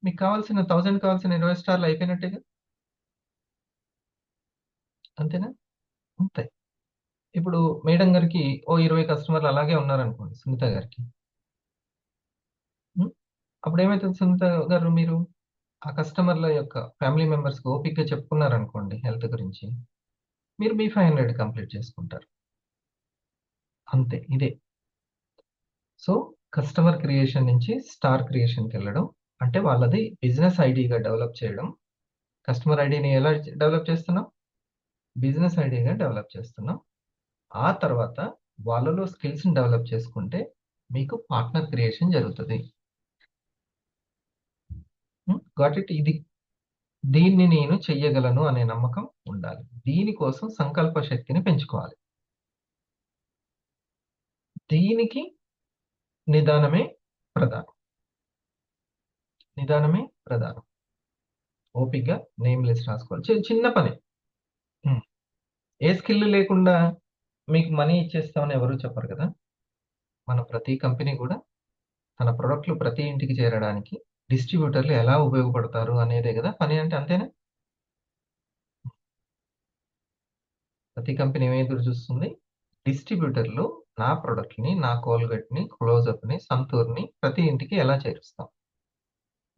మీకు కావాల్సిన 1000 కావాల్సిన 20 స్టార్లు అయిపోయినట్టేగా, అంతేనా? అంతే. ఇప్పుడు మేడం గారికి ఓ 20 కస్టమర్లు అలాగే ఉన్నారనుకోండి సునీత గారికి. ఉం? అప్పుడు ఏమవుతుంది సునీత గారు, మీరు ఆ కస్టమర్ల యొక్క ఫ్యామిలీ మెంబర్స్కి ఓపిక్గా చెప్పుకున్నారనుకోండి హెల్త్ గురించి, మీరు మీ 500 కంప్లీట్ చేసుకుంటారు. అంతే, ఇదే. సో కస్టమర్ క్రియేషన్ నుంచి స్టార్ క్రియేషన్కి వెళ్ళడం అంటే వాళ్ళది బిజినెస్ ఐడిగా డెవలప్ చేయడం. కస్టమర్ ఐడిని ఎలా డెవలప్ చేస్తున్నాం? బిజినెస్ ఐడిగా డెవలప్ చేస్తున్నాం. ఆ తర్వాత వాళ్ళలో స్కిల్స్ని డెవలప్ చేసుకుంటే మీకు పార్ట్నర్ క్రియేషన్ జరుగుతుంది. Got it? ఇది, దీన్ని నేను చెయ్యగలను అనే నమ్మకం ఉండాలి. దీనికోసం సంకల్ప శక్తిని పెంచుకోవాలి. దీనికి నిదానమే ప్రధానం. నిదానమే ప్రధానం. ఓపికగా నేమ్ లిస్ట్ రాసుకోవాలి. చిన్న పని. ఏ స్కిల్ లేకుండా మీకు మనీ ఇచ్చేస్తామని ఎవరు చెప్పరు కదా. మన ప్రతి కంపెనీ కూడా తన ప్రొడక్ట్లు ప్రతి ఇంటికి చేరడానికి డిస్ట్రిబ్యూటర్లు ఎలా ఉపయోగపడతారు అనేదే కదా పని అంటే, అంతేనా? ప్రతి కంపెనీ ఏమి ఎదురు చూస్తుంది? డిస్ట్రిబ్యూటర్లు నా ప్రొడక్ట్ని, నా కోల్గేట్ని, క్లోజప్ని, సంతూర్ని ప్రతి ఇంటికి ఎలా చేరుస్తాం?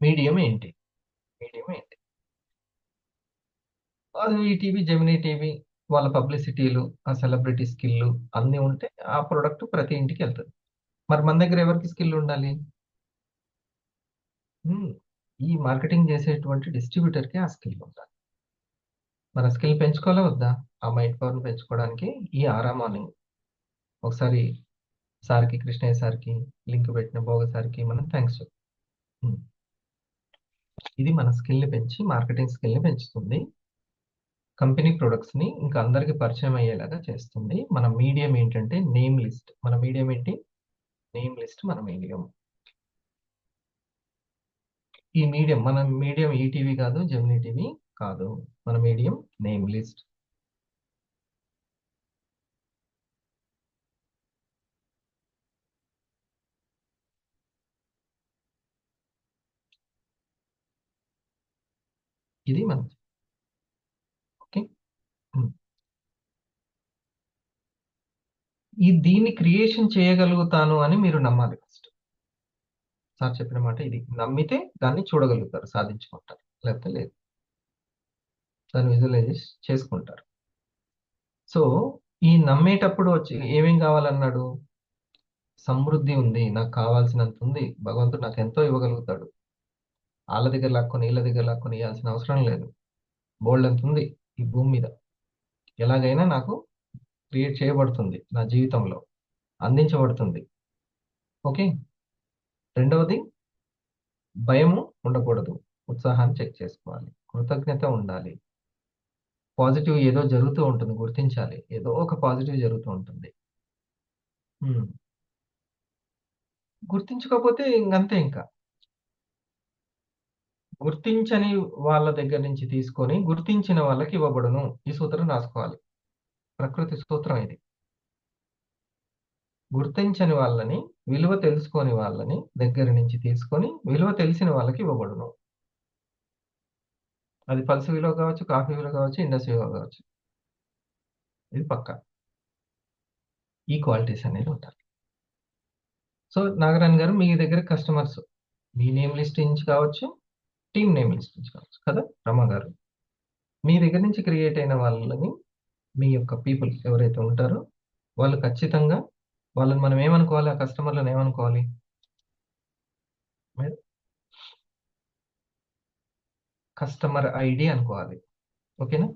మీడియం ఏంటి? మీడియం ఏంటి? అది ఈటీవీ, జెమినీ టీవీ వాళ్ళ పబ్లిసిటీలు, ఆ సెలబ్రిటీ స్కిల్ అన్నీ ఉంటే ఆ ప్రొడక్ట్ ప్రతి ఇంటికి వెళ్తుంది. మరి మన దగ్గర ఎవరికి స్కిల్ ఉండాలి? ఈ మార్కెటింగ్ చేసేటువంటి డిస్ట్రిబ్యూటర్కి ఆ స్కిల్ ఉండాలి. మన స్కిల్ పెంచుకోవాలా వద్దా? ఆ మైండ్ పవర్ని పెంచుకోవడానికి ఈ ఆరా మార్నింగ్ ఒకసారి సార్కి, కృష్ణయ్య సార్కి, లింక్ పెట్టిన భోగ సార్కి మనం థ్యాంక్స్ చెప్తాం. ఇది మన స్కిల్ని పెంచి మార్కెటింగ్ స్కిల్ని పెంచుతుంది. కంపెనీ ప్రొడక్ట్స్ని ఇంకా అందరికీ పరిచయం అయ్యేలాగా చేస్తుంది. మన మీడియం ఏంటంటే నేమ్ లిస్ట్. మన మీడియం ఏంటి? నేమ్ లిస్ట్ మన మీడియం. ఈ మీడియం, మన మీడియం ఈటీవీ కాదు, జెమినీ టీవీ కాదు. మన మీడియం నేమ్ లిస్ట్. ఇది మంచి. ఓకే, ఈ దీన్ని క్రియేషన్ చేయగలుగుతాను అని మీరు నమ్మాలి ఫస్ట్. సార్ చెప్పిన మాట ఇది. నమ్మితే దాన్ని చూడగలుగుతారు, సాధించుకుంటారు. లేకపోతే లేదు, దాన్ని విజువలైజ్ చేసుకుంటారు. సో ఈ నమ్మేటప్పుడు వచ్చి ఏమేం కావాలన్నాడు? సమృద్ధి ఉంది, నాకు కావాల్సినంత ఉంది, భగవంతుడు నాకు ఎంతో ఇవ్వగలుగుతాడు. వాళ్ళ దగ్గర లాక్కొని వీళ్ళ దగ్గర లాక్కొని ఇవ్వాల్సిన అవసరం లేదు. బోల్డ్ అంత ఉంది ఈ భూమి మీద, ఎలాగైనా నాకు క్రియేట్ చేయబడుతుంది, నా జీవితంలో అందించబడుతుంది. ఓకే, రెండవది భయము ఉండకూడదు, ఉత్సాహాన్ని చెక్ చేసుకోవాలి, కృతజ్ఞత ఉండాలి. పాజిటివ్ ఏదో జరుగుతూ ఉంటుంది, గుర్తించాలి, ఏదో ఒక పాజిటివ్ జరుగుతూ ఉంటుంది. గుర్తించకపోతే ఇంకంతే. ఇంకా గుర్తించని వాళ్ళ దగ్గర నుంచి తీసుకొని గుర్తించిన వాళ్ళకి ఇవ్వబడును. ఈ సూత్రం రాసుకోవాలి, ప్రకృతి సూత్రం ఇది. గుర్తించని వాళ్ళని, విలువ తెలుసుకోని వాళ్ళని దగ్గర నుంచి తీసుకొని విలువ తెలిసిన వాళ్ళకి ఇవ్వబడును. అది పల్స్ విలువ కావచ్చు, కాఫీ విలువ కావచ్చు, ఇండస్ విలువ కావచ్చు. ఇది పక్కా. ఈ క్వాలిటీస్ అనేది ఉంటాయి. సో నాగరాణ్ గారు, మీ దగ్గర కస్టమర్స్ మీ నేమ్ లిస్ట్ నుంచి కావచ్చు, టీమ్ నేమ్ లిస్ట్ నుంచి కావచ్చు కదా రమ గారు. మీ దగ్గర నుంచి క్రియేట్ అయిన వాళ్ళని, మీ యొక్క పీపుల్ ఎవరైతే ఉంటారో వాళ్ళు ఖచ్చితంగా, వాళ్ళని మనం ఏమనుకోవాలి, ఆ కస్టమర్లను ఏమనుకోవాలి? కస్టమర్ ఐడి అనుకోవాలి. ఓకేనా?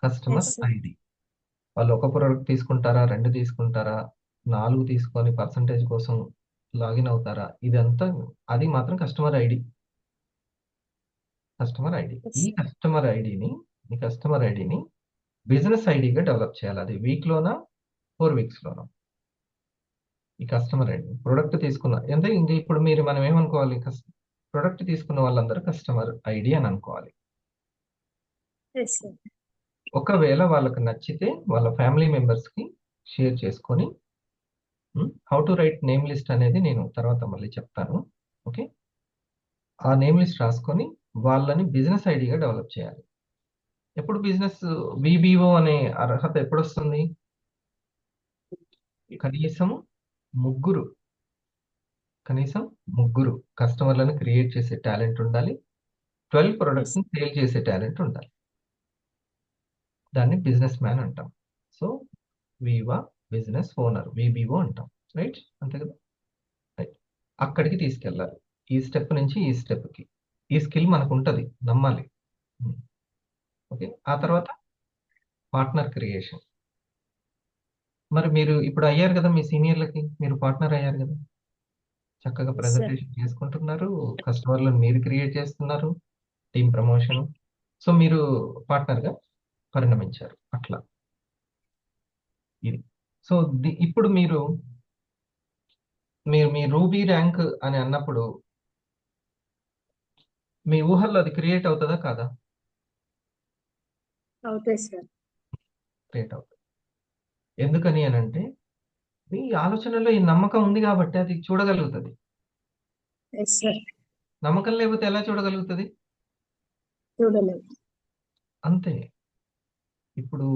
Customer yes sir. ఐడి. వాళ్ళు ఒక ప్రోడక్ట్ తీసుకుంటారా, 2 తీసుకుంటారా, 4 తీసుకొని పర్సంటేజ్ కోసం లాగిన్ అవుతారా, ఇదంతా అది మాత్రం customer ID. Customer ID. Yes ఈ కస్టమర్ ఐడిని బిజినెస్ ఐడిగా డెవలప్ చేయాలి. అది వీక్లోనా 4 వీక్స్లోనా. ఈ కస్టమర్ ఐడి ప్రొడక్ట్ తీసుకున్న అంటే ఇంక ఇప్పుడు మనం ఏమనుకోవాలి, ప్రొడక్ట్ తీసుకున్న వాళ్ళందరూ కస్టమర్ ఐడి అని అనుకోవాలి. Yes sir. ఒకవేళ వాళ్ళకి నచ్చితే వాళ్ళ ఫ్యామిలీ మెంబర్స్కి షేర్ చేసుకొని, how to write name list అనేది నేను తర్వాత మళ్ళీ చెప్తాను. ఓకే, ఆ నేమ్ లిస్ట్ రాసుకొని వాళ్ళని బిజినెస్ ఐడిగా డెవలప్ చేయాలి. ఎప్పుడు బిజినెస్ విబిఓ అనే అర్హత ఎప్పుడు వస్తుంది? కనీసం ముగ్గురు కస్టమర్లను క్రియేట్ చేసే టాలెంట్ ఉండాలి. 12 ప్రొడక్ట్స్ ని సేల్ చేసే టాలెంట్ ఉండాలి. దాన్ని బిజినెస్ మ్యాన్ అంటాం. సో వివా బిజినెస్ ఓనర్, విబిఓ అంటాం. రైట్, అంతే కదా? రైట్. అక్కడికి తీసుకెళ్ళాలి. ఈ స్టెప్ నుంచి ఈ స్టెప్కి. ఈ స్కిల్ మనకు ఉంటుంది, నమ్మాలి. ఓకే, ఆ తర్వాత పార్ట్నర్ క్రియేషన్. మరి మీరు ఇప్పుడు అయ్యారు కదా, మీ సీనియర్లకి మీరు పార్ట్నర్ అయ్యారు కదా, చక్కగా సార్. ప్రెజెంటేషన్ చేసుకుంటున్నారు, కస్టమర్లను మీరు క్రియేట్ చేస్తున్నారు, టీమ్ ప్రమోషన్. సో మీరు పార్ట్నర్గా పరిణమించారు అట్లా. ఇది. సో ఇప్పుడు మీరు మీ రూబీ ర్యాంక్ అని అన్నప్పుడు మీ ఊహల్లో అది క్రియేట్ అవుతుందా కాదా? అవుతాయి సార్. క్రియేట్ అవుతుంది. ఎందుకని అని అంటే మీ ఆలోచనలో ఈ నమ్మకం ఉంది కాబట్టి అది చూడగలుగుతుంది. Yes sir. నమ్మకం లేకపోతే ఎలా చూడగలుగుతుంది? చూడలేదు. అంతే. ఇప్పుడు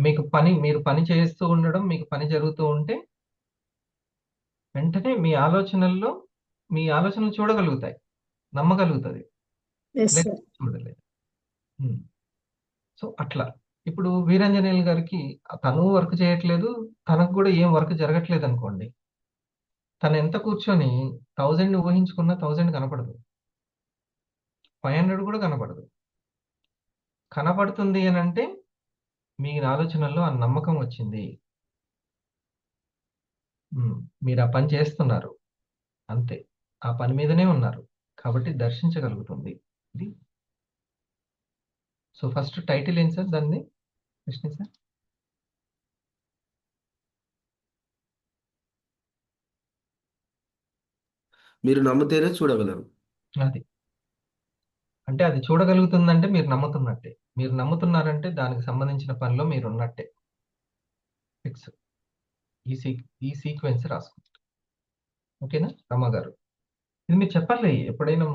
మీకు మీరు పని చేస్తూ ఉండడం, మీకు పని జరుగుతూ ఉంటే వెంటనే మీ ఆలోచనలు చూడగలుగుతాయి, నమ్మగలుగుతుంది, ఎస్ సార్. లేకపోతే చూడలేదు. సో అట్లా ఇప్పుడు వీరాంజనేయులు గారికి తను వర్క్ చేయట్లేదు, తనకు కూడా ఏం వర్క్ జరగట్లేదు అనుకోండి, తను ఎంత కూర్చొని 1000 ఊహించుకున్న 1000 కనపడదు, 500 కూడా కనపడదు. కనపడుతుంది అని అంటే మీ ఆలోచనల్లో ఆ నమ్మకం వచ్చింది, మీరు ఆ పని చేస్తున్నారు, అంతే, ఆ పని మీదనే ఉన్నారు కాబట్టి దర్శించగలుగుతుంది ఇది. సో ఫస్ట్ టైటిల్ ఏంటి సార్ దాన్ని, కృష్ణ సార్? మీరు నమ్మితేనే చూడగలరు. అది అంటే అది చూడగలుగుతుందంటే మీరు నమ్ముతున్నట్టే. మీరు నమ్ముతున్నారంటే దానికి సంబంధించిన పనిలో మీరు ఉన్నట్టే. ఫిక్స్. ఈ సీక్వెన్స్ రాసుకుంటారు. ఓకేనా రమ గారు? ఇది మీరు చెప్పాలి ఎప్పుడైనా.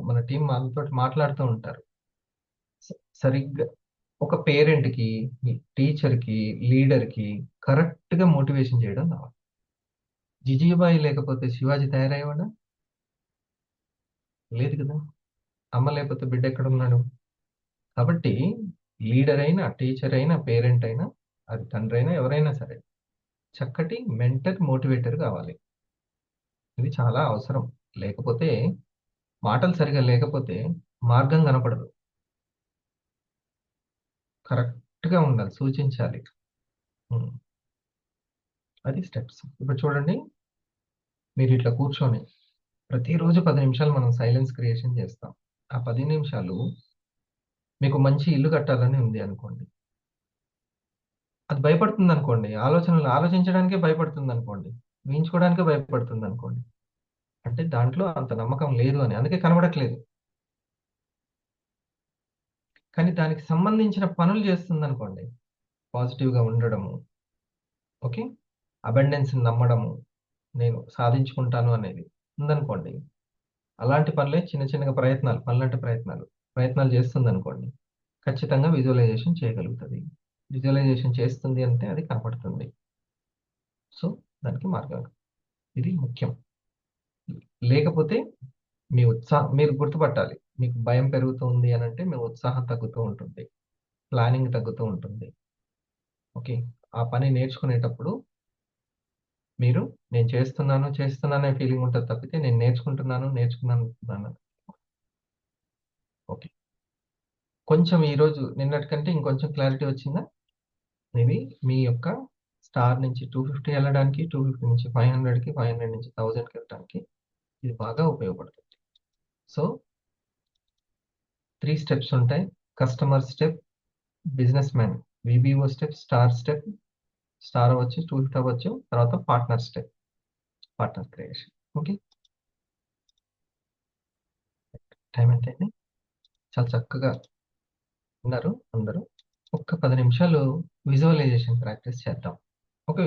మన టీం మనతో మాట్లాడుతూ ఉంటారు. సరిగ్గా ఒక పేరెంట్కి, టీచర్కి, లీడర్కి కరెక్ట్గా మోటివేషన్ చేయడం రావాలి. జిజీబాయి లేకపోతే శివాజీ తయారయ్యేవాడా? లేదు కదా. అమ్మ లేకపోతే బిడ్డ ఎక్కడున్నాడు? కాబట్టి లీడర్ అయినా, టీచర్ అయినా, పేరెంట్ అయినా, అది తండ్రి అయినా, ఎవరైనా సరే చక్కటి మెంటర్, మోటివేటర్ కావాలి. ఇది చాలా అవసరం. లేకపోతే మాటలు సరిగా లేకపోతే మార్గం కనపడదు. కరెక్ట్గా ఉండాలి, సూచించాలి. అది స్టెప్స్. ఇప్పుడు చూడండి, మీరు ఇట్లా కూర్చొని ప్రతిరోజు 10 నిమిషాలు మనం సైలెన్స్ క్రియేషన్ చేస్తాం. ఆ 10 నిమిషాలు మీకు మంచి ఇల్లు కట్టాలని ఉంది అనుకోండి, అది భయపడుతుంది అనుకోండి, ఆలోచనలు ఆలోచించడానికే భయపడుతుంది అనుకోండి, ఊహించుకోవడానికే భయపడుతుంది అనుకోండి, అంటే దాంట్లో అంత నమ్మకం లేదు అని, అందుకే కనబడట్లేదు. కానీ దానికి సంబంధించిన పనులు చేస్తుంది అనుకోండి, పాజిటివ్గా ఉండడము, ఓకే, అబెండెన్స్ నమ్మడము, నేను సాధించుకుంటాను అనేది ఉందనుకోండి, అలాంటి పనులే చిన్న చిన్నగా ప్రయత్నాలు, పనులంటే ప్రయత్నాలు ప్రయత్నాలు చేస్తుంది అనుకోండి, ఖచ్చితంగా విజువలైజేషన్ చేయగలుగుతుంది. విజువలైజేషన్ చేస్తుంది అంటే అది కనపడుతుంది. సో దానికి మార్గం ఇది ముఖ్యం. లేకపోతే మీ మీరు గుర్తుపట్టాలి, మీకు భయం పెరుగుతుంది అని అంటే మీ ఉత్సాహం తగ్గుతూ ఉంటుంది, ప్లానింగ్ తగ్గుతూ ఉంటుంది. ఓకే, ఆ పని నేర్చుకునేటప్పుడు మీరు నేను చేస్తున్నానే ఫీలింగ్ ఉంటుంది తప్పితే నేను నేర్చుకున్నాను. ఓకే, కొంచెం ఈరోజు నిన్నటికంటే ఇంకొంచెం క్లారిటీ వచ్చిందా? ఇది మీ యొక్క స్టార్ నుంచి 250 వెళ్ళడానికి, 250 నుంచి 500కి, 500 నుంచి 1000కి వెళ్ళడానికి ఇది బాగా ఉపయోగపడుతుంది. సో 3 స్టెప్స్ ఉంటాయి: customer step, businessman VBO step, star అవ్వచ్చు, 250 అవ్వచ్చు, తర్వాత partner step, partner creation. Okay, time ఎంత అయింది? చాలా చక్కగా ఉన్నారు అందరూ. ఒక్క 10 నిమిషాలు విజువలైజేషన్ ప్రాక్టీస్ చేద్దాం. ఓకే,